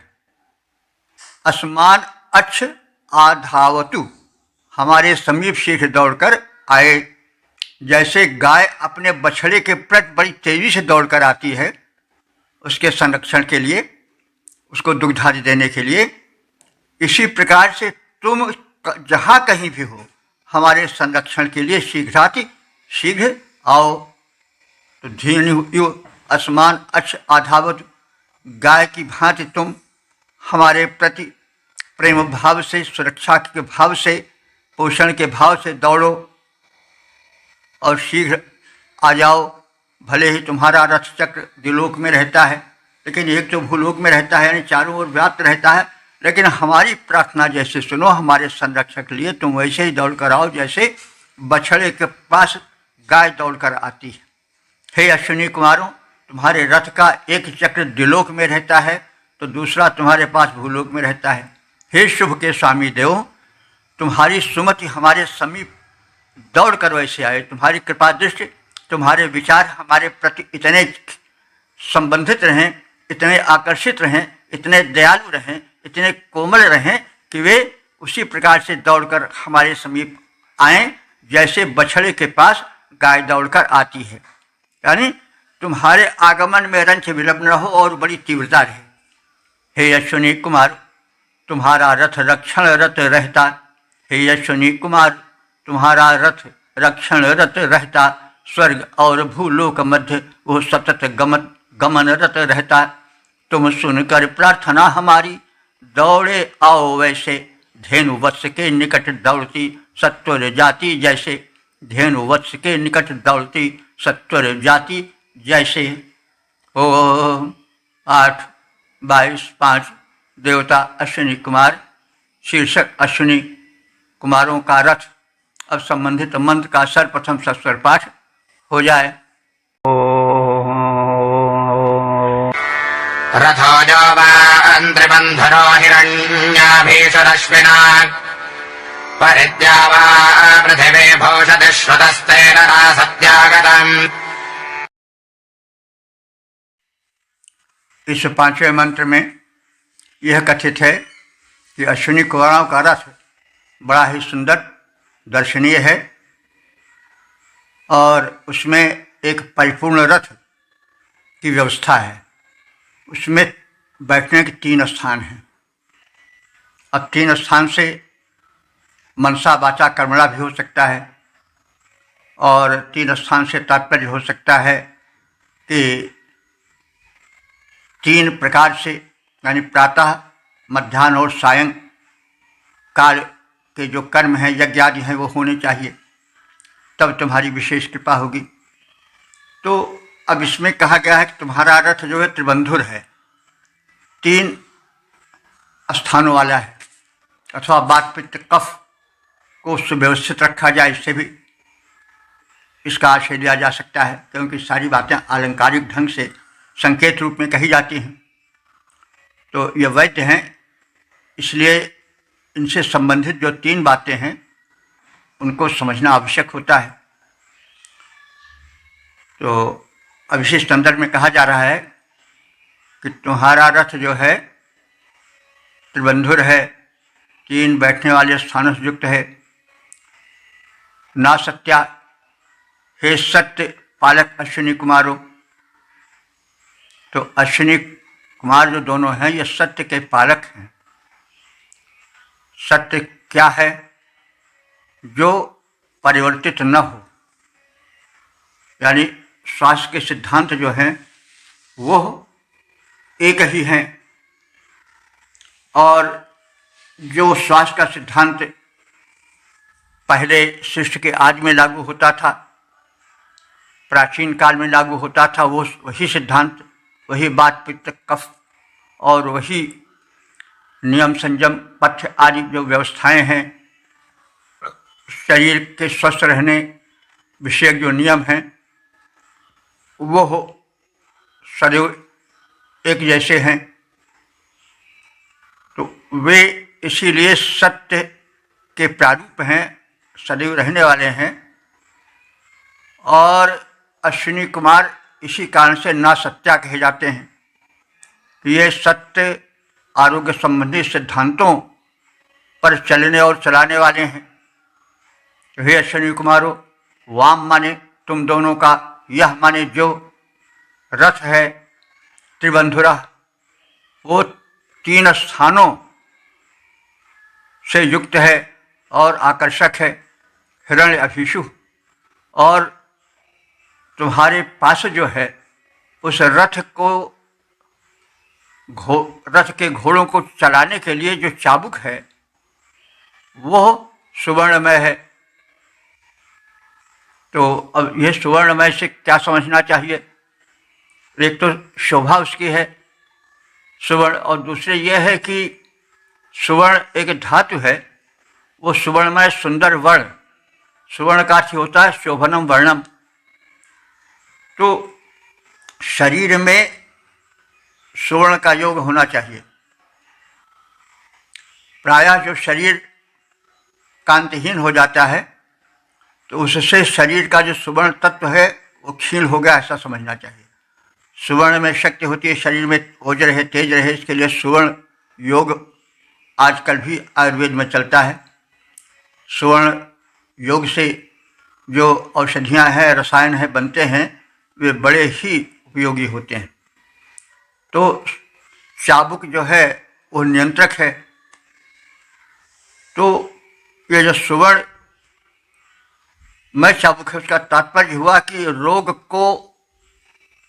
असमान अच्छ आधावतु, हमारे समीप शीघ्र दौड़कर आए। जैसे गाय अपने बछड़े के प्रति बड़ी तेजी से दौड़कर आती है उसके संरक्षण के लिए, उसको दुग्धादि देने के लिए, इसी प्रकार से तुम जहाँ कहीं भी हो हमारे संरक्षण के लिए शीघ्र आओ। तो धीनु असमान अच्छ आधावत, गाय की भांति तुम हमारे प्रति प्रेम भाव से, सुरक्षा के भाव से, पोषण के भाव से दौड़ो और शीघ्र आ जाओ। भले ही तुम्हारा रथ चक्र द्युलोक में रहता है, लेकिन एक तो भूलोक में रहता है, यानी चारों ओर व्याप्त रहता है। लेकिन हमारी प्रार्थना जैसे सुनो, हमारे संरक्षक के लिए तुम वैसे ही दौड़ कर आओ जैसे बछड़े के पास गाय दौड़ कर आती है। हे अश्विनी कुमारों, तुम्हारे रथ का एक चक्र द्युलोक में रहता है तो दूसरा तुम्हारे पास भूलोक में रहता है। हे शुभ के स्वामी देव, तुम्हारी सुमति हमारे समीप दौड़ कर वैसे आए। तुम्हारी कृपा दृष्टि, तुम्हारे विचार हमारे प्रति इतने संबंधित रहें, इतने आकर्षित रहें, इतने दयालु रहें, इतने कोमल रहें कि वे उसी प्रकार से दौड़कर हमारे समीप आएं जैसे बछड़े के पास गाय दौड़कर आती है। यानी तुम्हारे आगमन में रंच विलंब न हो और बड़ी तीव्रता रहे। हे अश्विनी कुमार, तुम्हारा रथ रक्षण रत रहता। हे अश्विनी कुमार, तुम्हारा रथ रक्षण रत रहता। स्वर्ग और भूलोक मध्य वो सतत गमनरत रहता। तुम सुनकर प्रार्थना हमारी, दौड़े आओ वैसे धेनु वत्स के निकट दौड़ती सत्वर जाति जैसे। धेनु वत्स के निकट दौड़ती सत्वर जाति जैसे। ओम 8-22-5 देवता अश्विनी कुमार, शीर्षक अश्विनी कुमारों का रथ। अब संबंधित मंत्र का सर्वप्रथम सस्वर पाठ हो जाए। रथोजो वान्त्रिबन्धनो हिरण्याभीषदश्विना परिद्या वा पृथिवी भूषतिश्वतस्तेन सत्यागतम्। इस 5वें मंत्र में यह कथित है कि अश्विनी कुमारों का रथ बड़ा ही सुंदर दर्शनीय है और उसमें एक परिपूर्ण रथ की व्यवस्था है। उसमें बैठने के 3 स्थान हैं। अब 3 स्थान से मनसा वाचा कर्मणा भी हो सकता है और 3 स्थान से तात्पर्य हो सकता है कि तीन प्रकार से, यानी प्रातः, मध्याह्न और सायं काल के जो कर्म हैं, यज्ञ आदि हैं, वो होने चाहिए, तब तुम्हारी विशेष कृपा होगी। तो अब इसमें कहा गया है कि तुम्हारा रथ जो है त्रिबंधुर है, 3 स्थानों वाला है, अथवा वात पित्त कफ को सुव्यवस्थित रखा जाए, इससे भी इसका आशय लिया जा सकता है, क्योंकि सारी बातें आलंकारिक ढंग से संकेत रूप में कही जाती हैं। तो ये वैद्य हैं, इसलिए इनसे संबंधित जो 3 बातें हैं उनको समझना आवश्यक होता है। तो अब इसी संदर्भ में कहा जा रहा है कि तुम्हारा रथ जो है त्रिबंधुर है, 3 बैठने वाले स्थानों से युक्त है। ना सत्या, हे सत्य पालक अश्विनी कुमारों, तो अश्विनी कुमार जो दोनों हैं ये सत्य के पालक हैं। सत्य क्या है? जो परिवर्तित न हो, यानी शास्त्र के सिद्धांत जो हैं वो एक ही हैं, और जो शास्त्र का सिद्धांत पहले सृष्टि के आदि में लागू होता था, प्राचीन काल में लागू होता था, वो वही सिद्धांत, वही वात पित्त कफ और वही नियम संयम पथ्य आदि जो व्यवस्थाएं हैं, शरीर के स्वस्थ रहने विषयक जो नियम हैं, वो सदैव एक जैसे हैं। तो वे इसीलिए सत्य के प्रारूप हैं, सदैव रहने वाले हैं, और अश्विनी कुमार इसी कारण से ना सत्या कहे जाते हैं। ये सत्य आरोग्य संबंधी सिद्धांतों पर चलने और चलाने वाले हैं। तो हे अश्विनी कुमारों, वाम माने तुम दोनों का, यह माने जो रथ है त्रिबंधुरा, वो 3 स्थानों से युक्त है और आकर्षक है, हिरण्य अभिषु, और तुम्हारे पास जो है उस रथ के घोड़ों को चलाने के लिए जो चाबुक है वो सुवर्णमय है। तो अब यह सुवर्णमय से क्या समझना चाहिए? एक तो शोभा उसकी है सुवर्ण, और दूसरे यह है कि सुवर्ण एक धातु है, वो सुवर्णमय सुंदर वर्ण, सुवर्ण का अर्थ होता है शोभनम वर्णम। तो शरीर में सुवर्ण का योग होना चाहिए। प्रायः जो शरीर कांतिहीन हो जाता है तो उससे शरीर का जो सुवर्ण तत्व है वो क्षीण हो गया, ऐसा समझना चाहिए। सुवर्ण में शक्ति होती है, शरीर में ओज रहे, तेज रहे, इसके लिए सुवर्ण योग आजकल भी आयुर्वेद में चलता है। सुवर्ण योग से जो औषधियाँ हैं, रसायन हैं, बनते हैं, वे बड़े ही उपयोगी होते हैं। तो चाबुक जो है वो नियंत्रक है। तो ये जो सुवर्ण में चाबुक है, उसका तात्पर्य हुआ कि रोग को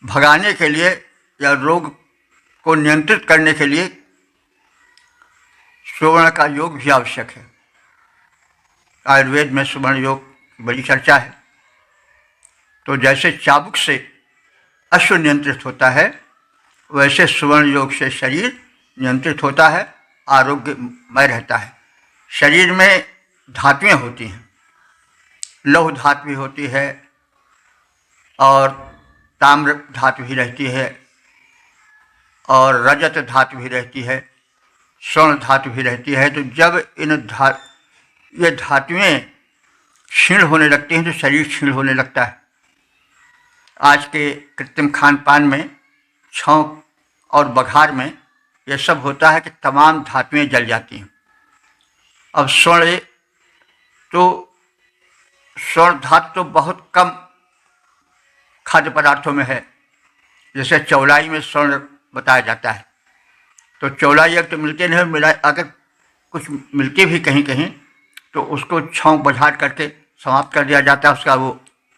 भगाने के लिए या रोग को नियंत्रित करने के लिए सुवर्ण का योग भी आवश्यक है। आयुर्वेद में सुवर्ण योग की बड़ी चर्चा है। तो जैसे चाबुक से अश्व नियंत्रित होता है, वैसे सुवर्ण योग से शरीर नियंत्रित होता है, आरोग्यमय रहता है। शरीर में धातुएं होती हैं, लौह धातु भी होती है और ताम्र धातु भी रहती है और रजत धातु भी रहती है, स्वर्ण धातु भी रहती है। तो जब ये धातुएं क्षीण होने लगती हैं तो शरीर क्षीण होने लगता है। आज के कृत्रिम खान पान में, छौंक और बघार में यह सब होता है कि तमाम धातुएं जल जाती हैं। अब स्वर्ण धातु तो बहुत कम खाद्य पदार्थों में है, जैसे चौलाई में स्वर्ण बताया जाता है। तो चौलाई अगर तो मिलते नहीं, अगर कुछ मिलती भी कहीं कहीं तो उसको छौंक बघार करके समाप्त कर दिया जाता है, उसका वो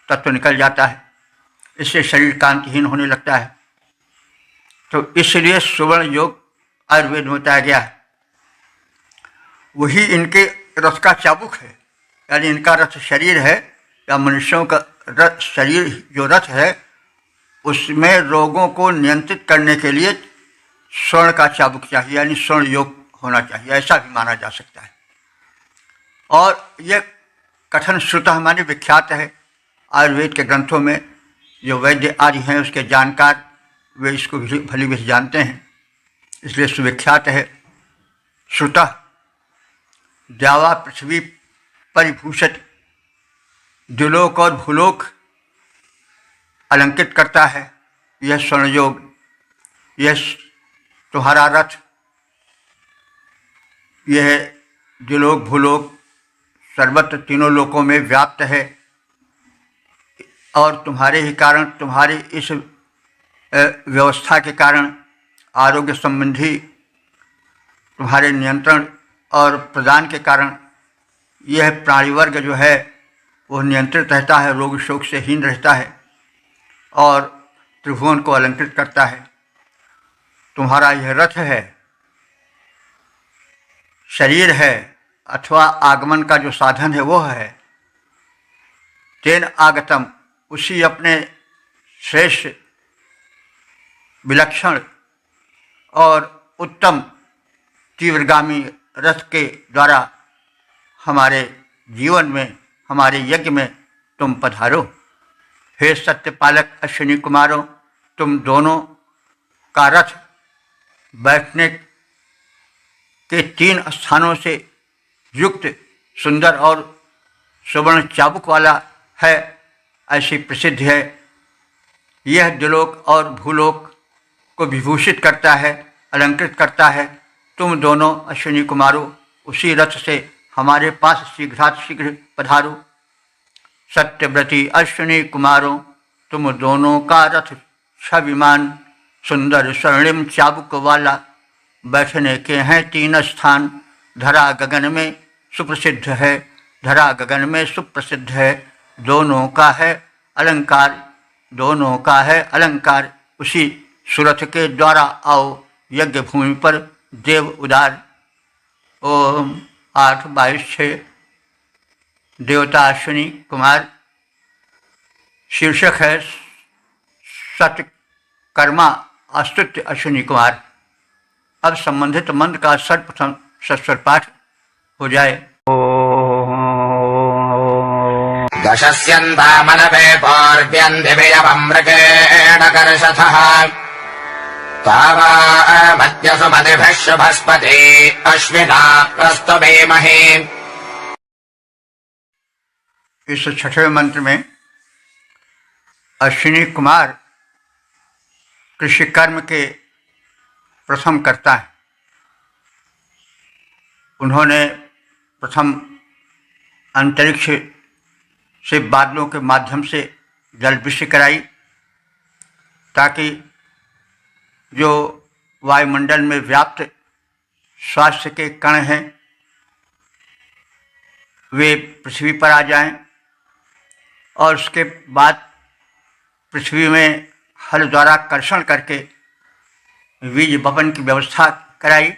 तत्व निकल जाता है। इससे शरीर कांतिहीन होने लगता है। तो इसलिए सुवर्ण योग आयुर्वेद में बताया गया है। वही इनके रथ का चाबुक है, यानी इनका रथ शरीर है, या मनुष्यों का रथ शरीर जो रथ है उसमें रोगों को नियंत्रित करने के लिए स्वर्ण का चाबुक चाहिए, यानी स्वर्ण योग होना चाहिए, ऐसा भी माना जा सकता है। और यह कथन श्रुतः माने विख्यात है। आयुर्वेद के ग्रंथों में जो वैद्य आदि हैं उसके जानकार वे इसको भली भांति जानते हैं, इसलिए सुविख्यात है। श्रुतः द्यावा पृथ्वी परिभूषित द्युलोक और भूलोक अलंकृत करता है यह स्वर्ण योग। यह तुम्हारा रथ, यह द्युलोक भूलोक सर्वत्र तीनों लोकों में व्याप्त है, और तुम्हारे ही कारण, तुम्हारी इस व्यवस्था के कारण, आरोग्य संबंधी तुम्हारे नियंत्रण और प्रदान के कारण यह प्राणी वर्ग जो है वो नियंत्रित रहता है, रोग शोक से हीन रहता है और त्रिभुवन को अलंकृत करता है। तुम्हारा यह रथ है, शरीर है, अथवा आगमन का जो साधन है वो है। तेन आगतम, उसी अपने श्रेष्ठ विलक्षण और उत्तम तीव्रगामी रथ के द्वारा हमारे जीवन में, हमारे यज्ञ में तुम पधारो। हे सत्यपालक अश्विनी कुमारों, तुम दोनों का रथ बैठने के 3 स्थानों से युक्त सुंदर और सुवर्ण चाबुक वाला है, ऐसी प्रसिद्ध है। यह द्युलोक और भूलोक को विभूषित करता है, अलंकृत करता है। तुम दोनों अश्विनी कुमारों उसी रथ से हमारे पास शीघ्रातिशीघ्र पधारो। सत्यव्रती अश्विनी कुमारों, तुम दोनों का रथ 6 विमान सुंदर स्वर्णिम चाबुक वाला, बैठने के हैं 3 स्थान। धरा गगन में सुप्रसिद्ध है, धरा गगन में सुप्रसिद्ध है। दोनों का है अलंकार, दोनों का है अलंकार। उसी सुरथ के द्वारा आओ यज्ञ भूमि पर देव उदार। ओम 8-22-6 देवता अश्विनी कुमार। शीर्षक है सतकर्मा अस्तुत्य अश्विनी कुमार। अब संबंधित मंत्र का सर्वप्रथम सस्वर पाठ हो जाए। दशस्यन्तामनवे पौर्व्यन्दिभियवमृगेण कर्षथः तावामद्यसु मतिभिः शुभस्पति अश्विना प्रस्तुवेमहे। इस 6वें मंत्र में अश्विनी कुमार कृषि कर्म के प्रथम करता है। उन्होंने प्रथम अंतरिक्ष से बादलों के माध्यम से जल वृष्टि कराई, ताकि जो वायुमंडल में व्याप्त स्वास्थ्य के कण हैं वे पृथ्वी पर आ जाएं, और उसके बाद पृथ्वी में हल द्वारा कर्षण करके बीज वपन की व्यवस्था कराई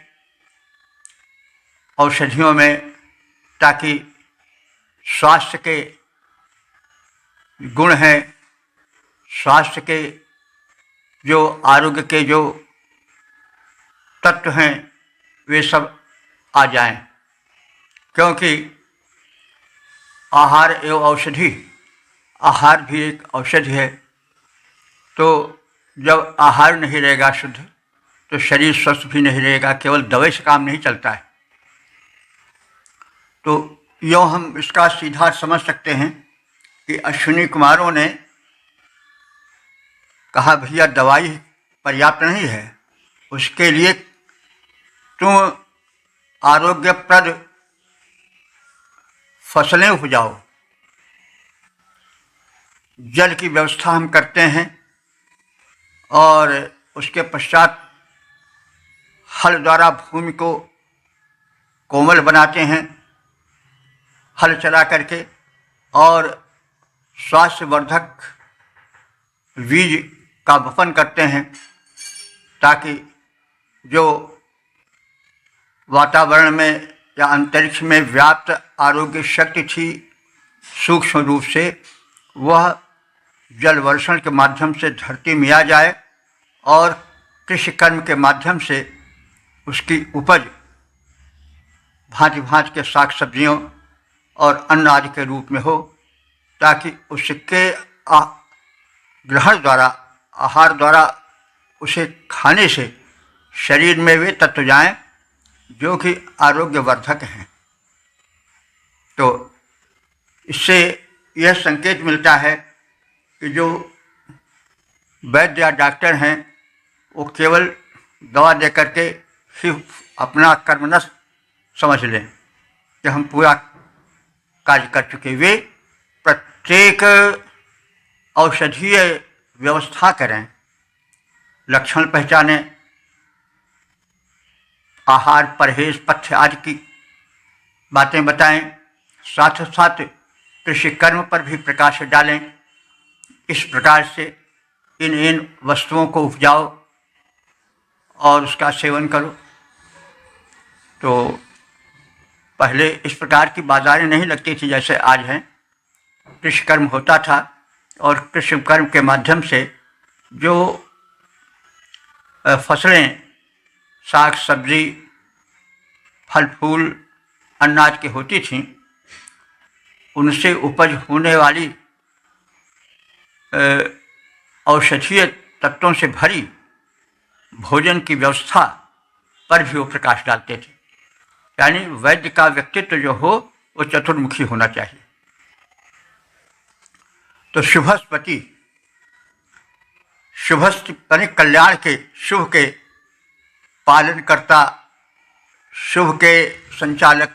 औषधियों में, ताकि स्वास्थ्य के गुण हैं, स्वास्थ्य के जो आरोग्य के जो तत्व हैं वे सब आ जाएं। क्योंकि आहार एवं औषधि, आहार भी एक औषधि है। तो जब आहार नहीं रहेगा शुद्ध तो शरीर स्वस्थ भी नहीं रहेगा, केवल दवाई से काम नहीं चलता है। तो यूँ हम इसका सीधा समझ सकते हैं कि अश्विनी कुमारों ने कहा भैया दवाई पर्याप्त नहीं है, उसके लिए तुम आरोग्यप्रद फसलें उपजाओ। जल की व्यवस्था हम करते हैं और उसके पश्चात हल द्वारा भूमि को कोमल बनाते हैं, हल चला करके, और स्वास्थ्यवर्धक बीज का वपन करते हैं, ताकि जो वातावरण में या अंतरिक्ष में व्याप्त आरोग्य शक्ति थी सूक्ष्म रूप से, वह जल वर्षण के माध्यम से धरती में आ जाए और कृषि कर्म के माध्यम से उसकी उपज भांति भांति के साग सब्जियों और अन्न आदि के रूप में हो, ताकि उसके ग्रहण द्वारा, आहार द्वारा उसे खाने से शरीर में वे तत्व जाएं जो कि आरोग्यवर्धक हैं। तो इससे यह संकेत मिलता है कि जो वैद्य या डॉक्टर हैं वो केवल दवा दे करके सिर्फ अपना कर्म न समझ लें कि हम पूरा कार्य कर चुके। वे प्रत्येक औषधीय व्यवस्था करें, लक्षण पहचानें, आहार परहेज पथ्य आदि की बातें बताएं, साथ साथ कृषि कर्म पर भी प्रकाश डालें। इस प्रकार से इन वस्तुओं को उपजाओ और उसका सेवन करो। तो पहले इस प्रकार की बाजारें नहीं लगती थी जैसे आज हैं। कृषि कर्म होता था और कृषि कर्म के माध्यम से जो फसलें, साग सब्जी, फल फूल, अनाज की होती थीं, उनसे उपज होने वाली औषधीय तत्वों से भरी भोजन की व्यवस्था पर भी वो प्रकाश डालते थे। यानी वैद्य का व्यक्तित्व जो हो वो चतुर्मुखी होना चाहिए। तो शुभस्पति, यानी कल्याण के, शुभ के पालनकर्ता, शुभ के संचालक,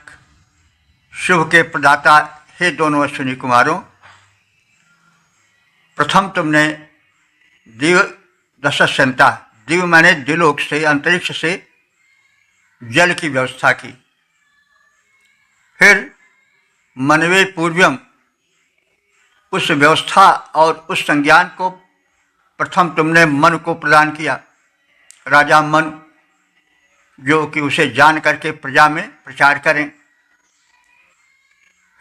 शुभ के प्रदाता हे दोनों अश्विनी कुमारों, प्रथम तुमने दिव दशस्यंता, दिव माने दिलोक से, अंतरिक्ष से जल की व्यवस्था की। फिर मनवे पूर्वम, उस व्यवस्था और उस संज्ञान को प्रथम तुमने मन को प्रदान किया, राजा मन, जो कि उसे जान करके प्रजा में प्रचार करें।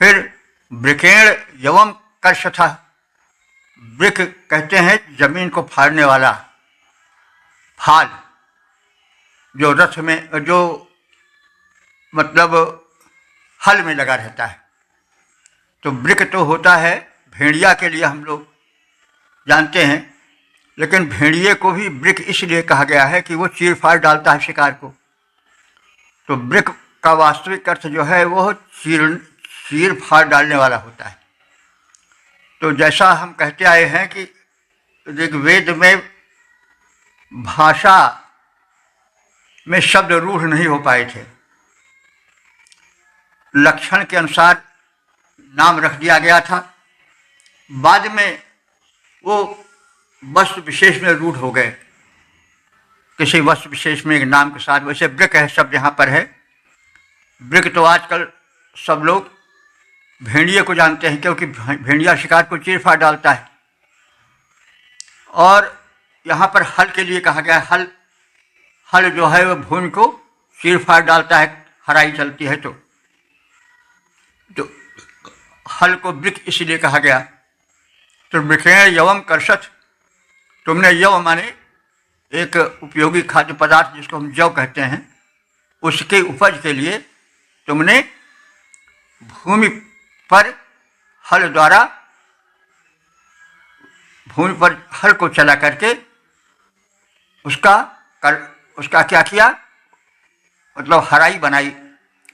फिर वृकेण यवम कर्षथ, वृक कहते हैं जमीन को फाड़ने वाला फाल, जो रथ में, जो मतलब हल में लगा रहता है। तो वृक तो होता है भेड़िया के लिए, हम लोग जानते हैं, लेकिन भेड़िए को भी वृक इसलिए कहा गया है कि वो चीर फाड़ डालता है शिकार को। तो वृक का वास्तविक अर्थ जो है वो चीर फाड़ डालने वाला होता है। तो जैसा हम कहते आए हैं कि ऋग्वेद में भाषा में शब्द रूढ़ नहीं हो पाए थे, लक्षण के अनुसार नाम रख दिया गया था। बाद में वो वस्तु विशेष में रूढ़ हो गए, किसी वस्तु विशेष में एक नाम के साथ। वैसे वृक है शब्द यहाँ पर है। वृक तो आजकल सब लोग भेड़िए को जानते हैं, क्योंकि भेड़िया शिकार को चीर फाड़ डालता है। और यहाँ पर हल के लिए कहा गया है, हल जो है वह भूमि को चीर फाड़ डालता है, हराई चलती है। तो हल को वृक इसलिए कहा गया। तो वृकेण यवम कर्षथ, तुमने यव माने एक उपयोगी खाद्य पदार्थ जिसको हम जव कहते हैं, उसके उपज के लिए तुमने भूमि पर हल द्वारा, भूमि पर हल को चला करके उसका क्या किया, मतलब हराई बनाई,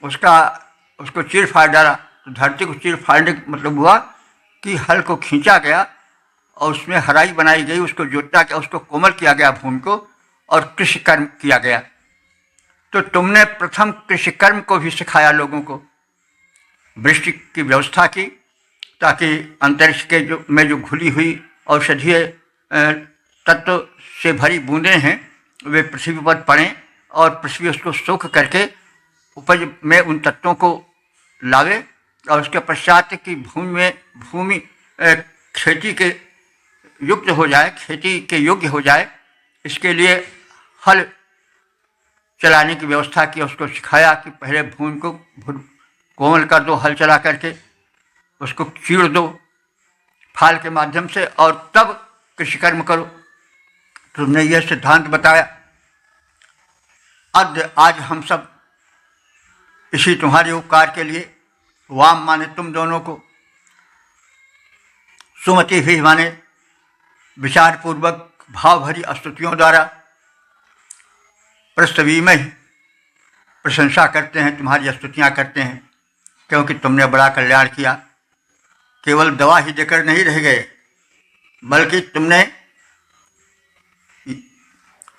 उसको चीर फाड़ डाला। तो धरती को चीर फाड़ने का मतलब हुआ कि हल को खींचा गया और उसमें हराई बनाई गई, उसको जोता गया, उसको कोमल किया गया भूमि को, और कृषि कर्म किया गया। तो तुमने प्रथम कृषि कर्म को भी सिखाया लोगों को, वृष्टि की व्यवस्था की, ताकि अंतरिक्ष के जो घुली हुई औषधीय तत्व से भरी बूंदें हैं वे पृथ्वी पर पड़ें और पृथ्वी उसको सोख करके उपज में उन तत्वों को लावे, और उसके पश्चात की भूमि खेती के युक्त हो जाए, खेती के योग्य हो जाए। इसके लिए हल चलाने की व्यवस्था की, उसको सिखाया कि पहले भूमि को कोमल कर दो, हल चला करके उसको चीड़ दो फाल के माध्यम से, और तब कृषि कर्म करो। तुमने यह सिद्धांत बताया। आज हम सब इसी तुम्हारे उपकार के लिए वाम माने तुम दोनों को, सुमति भी माने विचार पूर्वक भाव भरी स्तुतियों द्वारा प्रस्तवी में ही प्रशंसा करते हैं, तुम्हारी स्तुतियाँ करते हैं, क्योंकि तुमने बड़ा कल्याण किया। केवल दवा ही देकर नहीं रह गए, बल्कि तुमने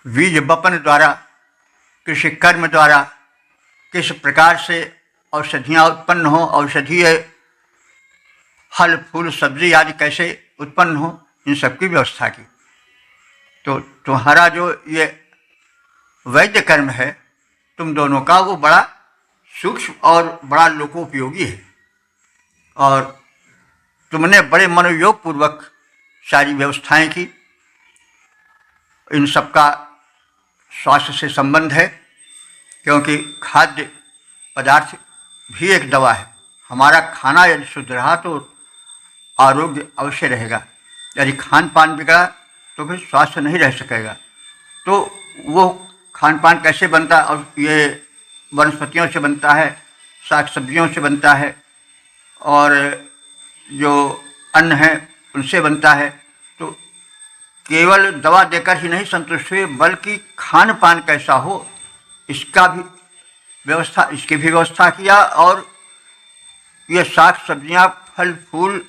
बीज बपन द्वारा, कृषि कर्म द्वारा किस प्रकार से औषधियाँ उत्पन्न हो, औषधीय फल फूल सब्जी आदि कैसे उत्पन्न हो, इन सब की व्यवस्था की। तो तुम्हारा जो ये वैद्य कर्म है तुम दोनों का, वो बड़ा सूक्ष्म और बड़ा लोकोपयोगी है, और तुमने बड़े मनोयोग पूर्वक सारी व्यवस्थाएं की। इन सब का स्वास्थ्य से संबंध है, क्योंकि खाद्य पदार्थ भी एक दवा है। हमारा खाना यदि शुद्ध रहा तो आरोग्य अवश्य रहेगा, यदि खान पान बिगड़ा तो फिर स्वास्थ्य नहीं रह सकेगा। तो वो खान पान कैसे बनता है? और ये वनस्पतियों से बनता है, साग सब्जियों से बनता है, और जो अन्न है उनसे बनता है। तो केवल दवा देकर ही नहीं संतुष्ट हुए, बल्कि खान पान कैसा हो इसका भी व्यवस्था, इसकी भी व्यवस्था किया, और ये साग सब्जियां, फल फूल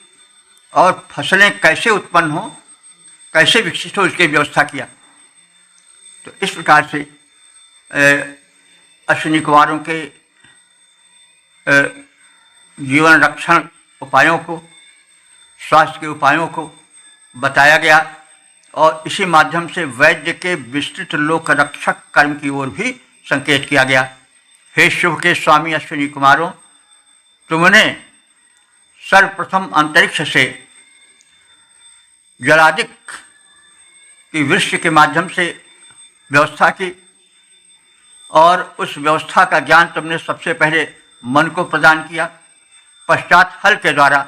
और फसलें कैसे उत्पन्न हो, कैसे विकसित हो, इसकी व्यवस्था किया। तो इस प्रकार से अश्विनी कुमारों के जीवन रक्षण उपायों को, स्वास्थ्य के उपायों को बताया गया, और इसी माध्यम से वैद्य के विस्तृत लोक रक्षक कर्म की ओर भी संकेत किया गया। हे शुभ के स्वामी अश्विनी कुमारों, तुमने सर्वप्रथम अंतरिक्ष से जलादिक की वृष्टि के माध्यम से व्यवस्था की, और उस व्यवस्था का ज्ञान तुमने सबसे पहले मन को प्रदान किया। पश्चात हल के द्वारा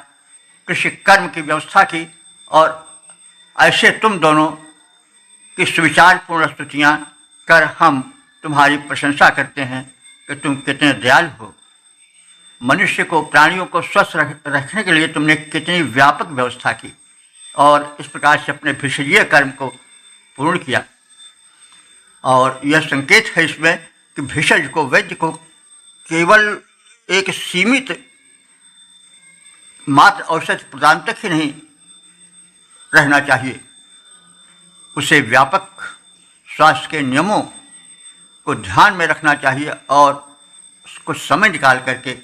कृषि कर्म की व्यवस्था की, और ऐसे तुम दोनों की सुविचारपूर्ण स्तुतियाँ कर हम तुम्हारी प्रशंसा करते हैं कि तुम कितने दयालु हो। मनुष्य को, प्राणियों को स्वस्थ रखने के लिए तुमने कितनी व्यापक व्यवस्था की, और इस प्रकार से अपने भिषजीय कर्म को पूर्ण किया। और यह संकेत है इसमें कि भिषज को, वैद्य को केवल एक सीमित मात्र औषध प्रदान तक ही नहीं रहना चाहिए, उसे व्यापक स्वास्थ्य के नियमों को ध्यान में रखना चाहिए, और कुछ समय निकाल करके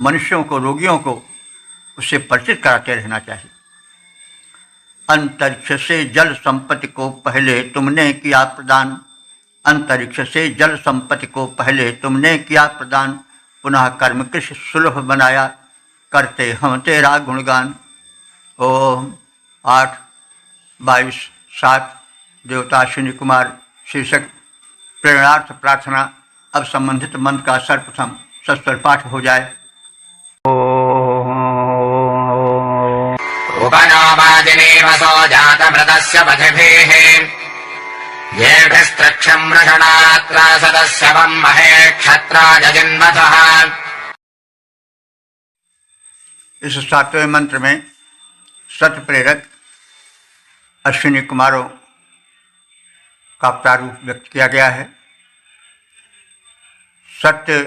मनुष्यों को, रोगियों को उससे परिचित कराते रहना चाहिए। अंतरिक्ष से जल संपत्ति को पहले तुमने किया प्रदान, अंतरिक्ष से जल संपत्ति को पहले तुमने किया प्रदान, पुनः कर्म कृषि सुलभ बनाया, करते हम तेरा गुणगान। ओम 8/22/7 देवता अश्विनी कुमार शीर्षक प्रेरणार्थ प्रार्थना। अब संबंधित मंत्र का सर्वप्रथम सस्वर पाठ हो जाए। उपनामादिनेवसो जातमृतस्य पथिभिः येभिस्त्रक्षं वृषणात्र सदस्यवं महे क्षत्राजन्मतः। इस 7वें मंत्र में सत्य प्रेरक अश्विनी कुमारों का प्रारूप व्यक्त किया गया है। सत्य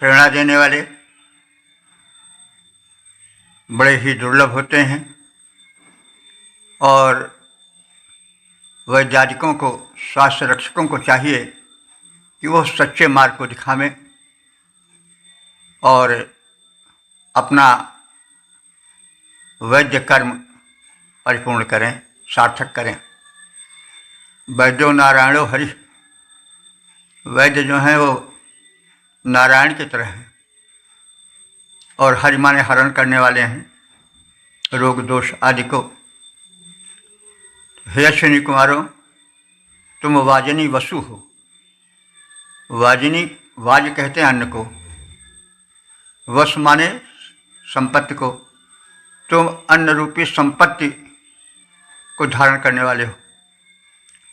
प्रेरणा देने वाले बड़े ही दुर्लभ होते हैं, और वैज्ञानिकों को, स्वास्थ्य रक्षकों को चाहिए कि वो सच्चे मार्ग को दिखावें और अपना वैद्य कर्म परिपूर्ण करें, सार्थक करें। वैद्यो नारायणो हरि, वैद्य जो हैं वो नारायण की तरह हैं, और हरि माने हरण करने वाले हैं रोग दोष आदि को। हे अश्विनी कुमारों, तुम वाजनी वसु हो। वाजनी, वाज कहते हैं अन्न को, वस माने संपत्ति को। तुम अन्न रूपी संपत्ति को धारण करने वाले हो।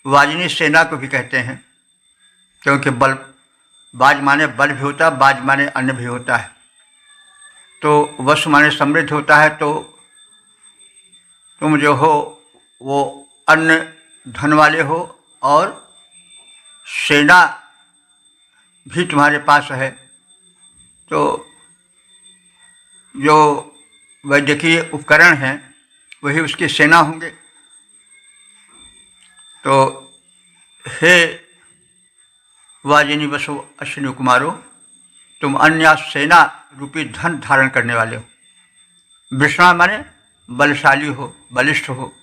वाजनी सेना को भी कहते हैं, क्योंकि बल, बाज माने बल भी होता है, बाज माने अन्न भी होता है। तो वस माने समृद्ध होता है। तो तुम जो हो वो अन्न धन वाले हो, और सेना भी तुम्हारे पास है। तो जो वैद्यकीय उपकरण हैं वही उसकी सेना होंगे। तो हे वाजिनी वसु अश्विनी कुमारो, तुम अन्य सेना रूपी धन धारण करने वाले हो। विष्णा माने बलशाली हो, बलिष्ठ हो।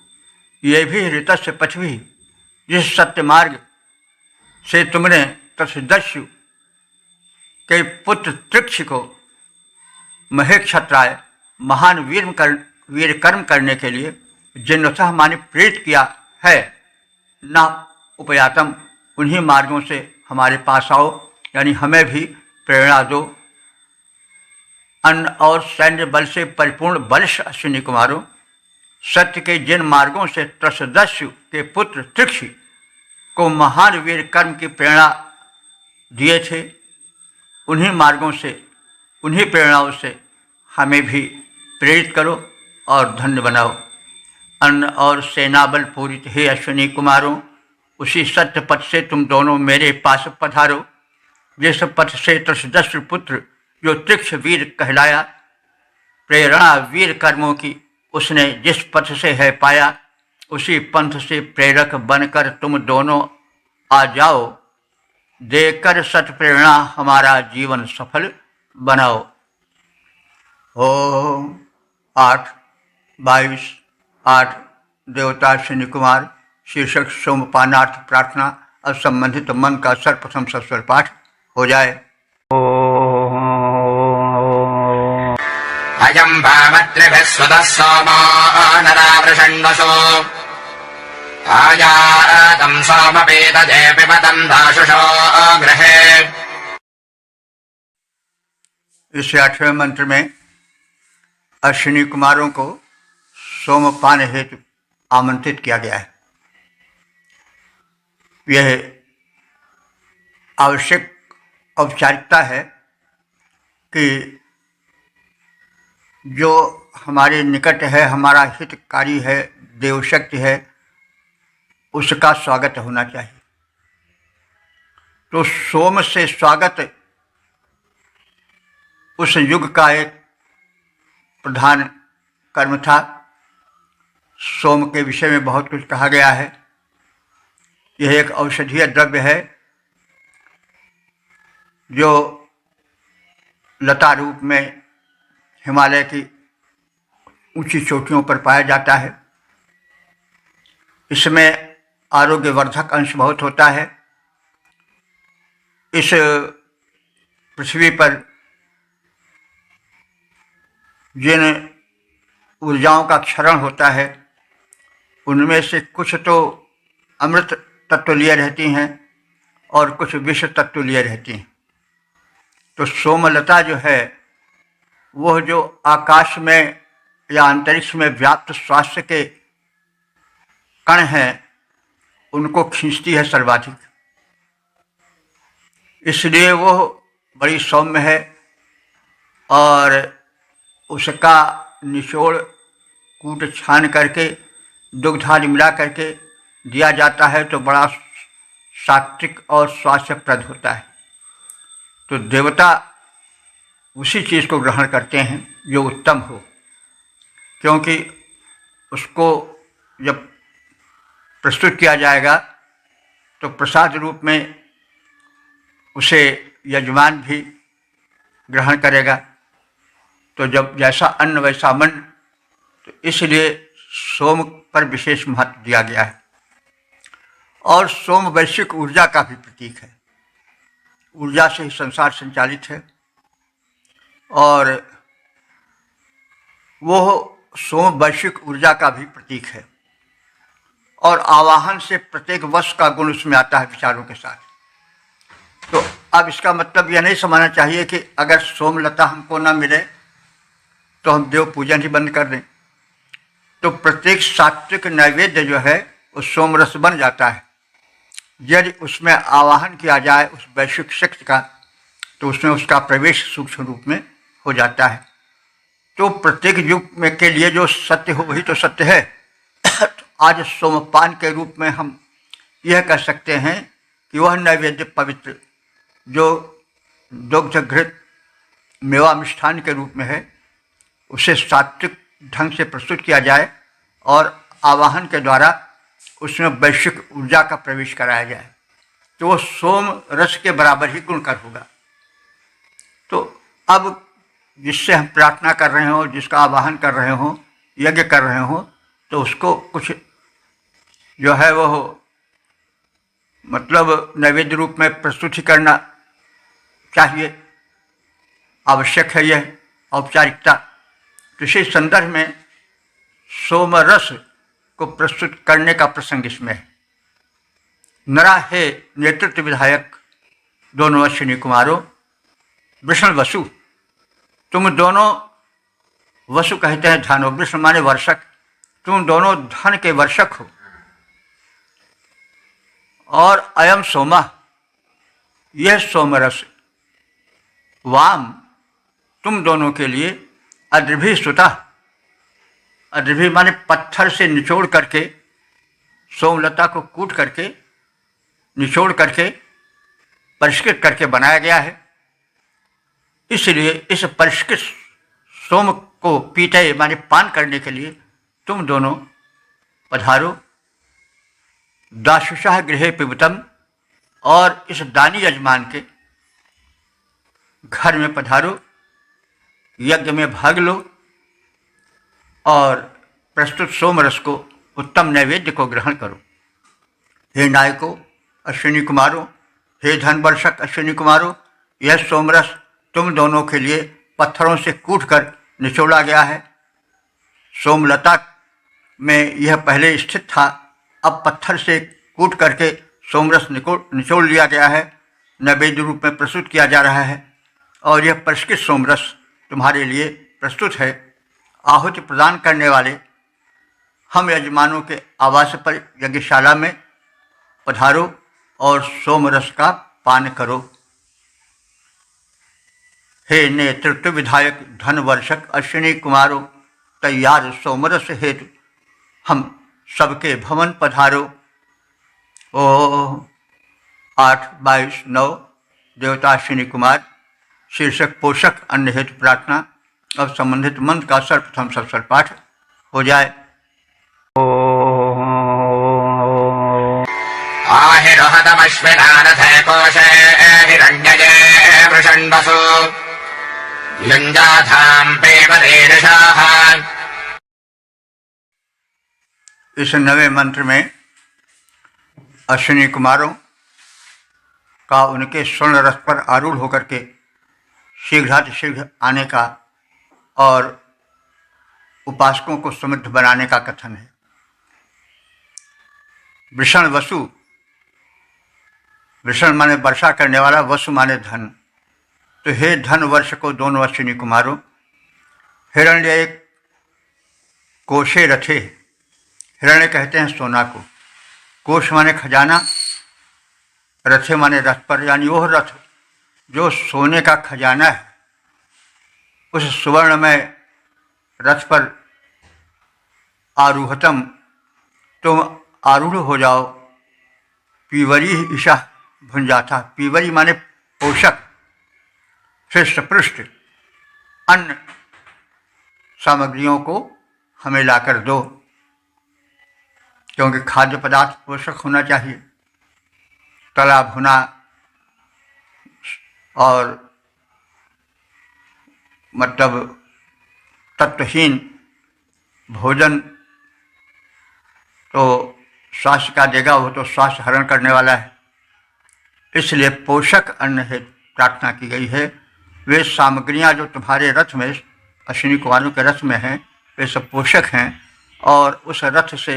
ये भी ऋतस्य पथवी, जिस सत्य मार्ग से तुमने तत्सदस्यु के पुत्र तृक्ष को महेक्षत्राय महान वीर कर्म करने के लिए जिन्वतः माने प्रेरित किया है, न उपयातम, उन्हीं मार्गों से हमारे पास आओ, यानी हमें भी प्रेरणा दो। अन्न और सैन्य बल से परिपूर्ण बलिष्ठ अश्विनी कुमारों, सत्य के जिन मार्गों से त्रसदस्यु के पुत्र तृक्ष को महान वीर कर्म की प्रेरणा दिए थे, उन्हीं मार्गों से, उन्हीं प्रेरणाओं से हमें भी प्रेरित करो और धन्य बनाओ। अन्न और सेना बल पूरित हे अश्विनी कुमारों, उसी सत्य पथ से तुम दोनों मेरे पास पधारो, जिस पथ से त्रसदस्यु पुत्र जो तृक्ष वीर कहलाया, प्रेरणा वीर कर्मों की उसने जिस पथ से है पाया, उसी पंथ से प्रेरक बनकर तुम दोनों आ जाओ, देकर सत प्रेरणा हमारा जीवन सफल बनाओ। ओम 8/22/8 देवता अश्विनी कुमार शीर्षक सोमपानार्थ प्रार्थना। अब संबंधित मन का सर्वप्रथम सस्वर पाठ हो जाए। अयम् भावत्रिभिः स्वतः सोमो नरावृषण्वसो आयातम् सोमपीतजे पिबतम् दाशुषो गृहे। इस 8वें मंत्र में अश्विनी कुमारों को सोमपान हेतु आमंत्रित किया गया है। यह आवश्यक औपचारिकता है कि जो हमारे निकट है, हमारा हितकारी है, देवशक्ति है, उसका स्वागत होना चाहिए। तो सोम से स्वागत उस युग का एक प्रधान कर्म था। सोम के विषय में बहुत कुछ कहा गया है। यह एक औषधीय द्रव्य है जो लता रूप में हिमालय की ऊंची चोटियों पर पाया जाता है। इसमें आरोग्यवर्धक अंश बहुत होता है। इस पृथ्वी पर जिन ऊर्जाओं का क्षरण होता है, उनमें से कुछ तो अमृत तत्व लिए रहती हैं और कुछ विष तत्व लिए रहती हैं। तो सोमलता जो है, वह जो आकाश में या अंतरिक्ष में व्याप्त स्वास्थ्य के कण हैं, उनको खींचती है सर्वाधिक। इसलिए वह बड़ी सौम्य है और उसका निचोड़ कूट छान करके दुग्धादि मिला करके दिया जाता है तो बड़ा सात्विक और स्वास्थ्यप्रद होता है। तो देवता उसी चीज़ को ग्रहण करते हैं जो उत्तम हो, क्योंकि उसको जब प्रस्तुत किया जाएगा तो प्रसाद रूप में उसे यजमान भी ग्रहण करेगा। तो जब जैसा अन्न वैसा मन, तो इसलिए सोम पर विशेष महत्व दिया गया है। और सोम वैश्विक ऊर्जा का भी प्रतीक है। ऊर्जा से ही संसार संचालित है और वो सोम वैश्विक ऊर्जा का भी प्रतीक है। और आवाहन से प्रत्येक वश का गुण उसमें आता है विचारों के साथ। तो अब इसका मतलब यह नहीं समझना चाहिए कि अगर सोमलता हमको ना मिले तो हम देव पूजन ही बंद कर दें। तो प्रत्येक सात्विक नैवेद्य जो है वो सोमरस बन जाता है। यदि उसमें आवाहन किया जाए उस वैश्विक शक्ति का तो उसमें उसका प्रवेश सूक्ष्म रूप में हो जाता है। तो प्रत्येक युग में के लिए जो सत्य हो वही तो सत्य है। तो आज सोमपान के रूप में हम यह कह सकते हैं कि वह नैवेद्य पवित्र जो दुग्धघृत मेवा मिष्ठान के रूप में है उसे सात्विक ढंग से प्रस्तुत किया जाए और आवाहन के द्वारा उसमें वैश्विक ऊर्जा का प्रवेश कराया जाए तो वो सोम रस के बराबर ही गुणकर होगा। तो अब जिससे हम प्रार्थना कर रहे हो, जिसका आवाहन कर रहे हो, यज्ञ कर रहे हो, तो उसको कुछ जो है वो मतलब नैवेद्य रूप में प्रस्तुति करना चाहिए, आवश्यक है यह औपचारिकता। तो इसी संदर्भ में सोमरस को प्रस्तुत करने का प्रसंग इसमें है। नरा हे नेतृत्व विधायक दोनों अश्विनी कुमारों, वृषण वसु, तुम दोनों, वसु कहते हैं धन, वृषण माने वर्षक, तुम दोनों धन के वर्षक हो। और अयम सोमा, यह सोमरस, वाम, तुम दोनों के लिए, अद्रिभी सुता, अद्रिभी माने पत्थर से निचोड़ करके, सोमलता को कूट करके, निचोड़ करके, परिष्कृत करके बनाया गया है। इसलिए इस परिष्कृत सोम को पीते माने पान करने के लिए तुम दोनों पधारो। दाशुषाह गृहे पिबतम, और इस दानी यजमान के घर में पधारो, यज्ञ में भाग लो और प्रस्तुत सोमरस को, उत्तम नैवेद्य को ग्रहण करो। हे नायकों अश्विनी कुमारों, हे धन वर्षक अश्विनी कुमारों, यह सोमरस तुम दोनों के लिए पत्थरों से कूटकर निचोड़ा गया है। सोमलता में यह पहले स्थित था, अब पत्थर से कूट करके सोमरस निचोड़ लिया गया है, नैवेद्य रूप में प्रस्तुत किया जा रहा है। और यह परिष्कृत सोमरस तुम्हारे लिए प्रस्तुत है। आहुति प्रदान करने वाले हम यजमानों के आवास पर यज्ञशाला में पधारो और सोमरस का पान करो। हे नेतृत्व विधायक धन वर्षक अश्विनी कुमारों, तैयार सोमरस हेतु हम सबके भवन पधारो। ओ 8-22-9 देवता अश्विनी कुमार, शीर्षक पोषक अन्न हेतु प्रार्थना। अब संबंधित मंत्र का सर्वप्रथम सबसर पाठ हो जाए। आहिरोहतमश्विनारथे कोशे हिरण्यजे वृषण्वसु युञ्जाधाम पेवरेदशाः। इस नवे मंत्र में अश्विनी कुमारों का उनके स्वर्ण रथ पर आरूढ़ होकर के शीघ्रातिशीघ्र आने का और उपासकों को समृद्ध बनाने का कथन है। वृषण वसु, वृषण माने वर्षा करने वाला, वसु माने धन। तो हे धन वर्ष को दोनों अश्विनी कुमारों, हिरण्य एक कोशे रथे, हिरण्य कहते हैं सोना को, कोश माने खजाना, रथे माने रथ पर, यानी वह रथ जो सोने का खजाना है, उस सुवर्णमय रथ पर आरूहतम, तुम आरूढ़ हो जाओ। पीवरी ईशा भुंजाथा, पीवरी माने पोषक, श्रेष्ठ पृष्ठ, अन्न सामग्रियों को हमें लाकर दो, क्योंकि खाद्य पदार्थ पोषक होना चाहिए। तला भुना और मतलब तत्वहीन भोजन तो स्वास्थ्य का देगा, वो तो स्वास्थ्य हरण करने वाला है। इसलिए पोषक अन्न है प्रार्थना की गई है। वे सामग्रियां जो तुम्हारे रथ में, अश्विनी कुमारों के रथ में हैं, वे सब पोषक हैं और उस रथ से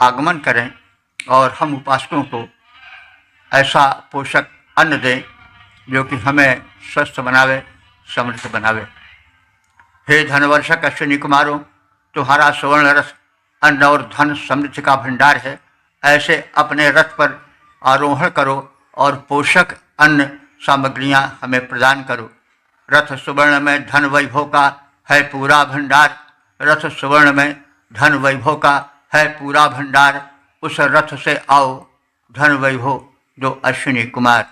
आगमन करें और हम उपासकों को ऐसा पोषक अन्न दें जो कि हमें स्वस्थ बनावे, समृद्ध बनावे। हे धनवर्षक अश्विनी कुमारों, तुम्हारा सुवर्ण रथ अन्न और धन समृद्धि का भंडार है। ऐसे अपने रथ पर आरोहण करो और पोषक अन्न सामग्रियां हमें प्रदान करो। रथ सुवर्ण में धन वैभव का है पूरा भंडार। रथ सुवर्ण में धन वैभव का है पूरा भंडार। उस रथ से आओ धन वैभव जो अश्विनी कुमार।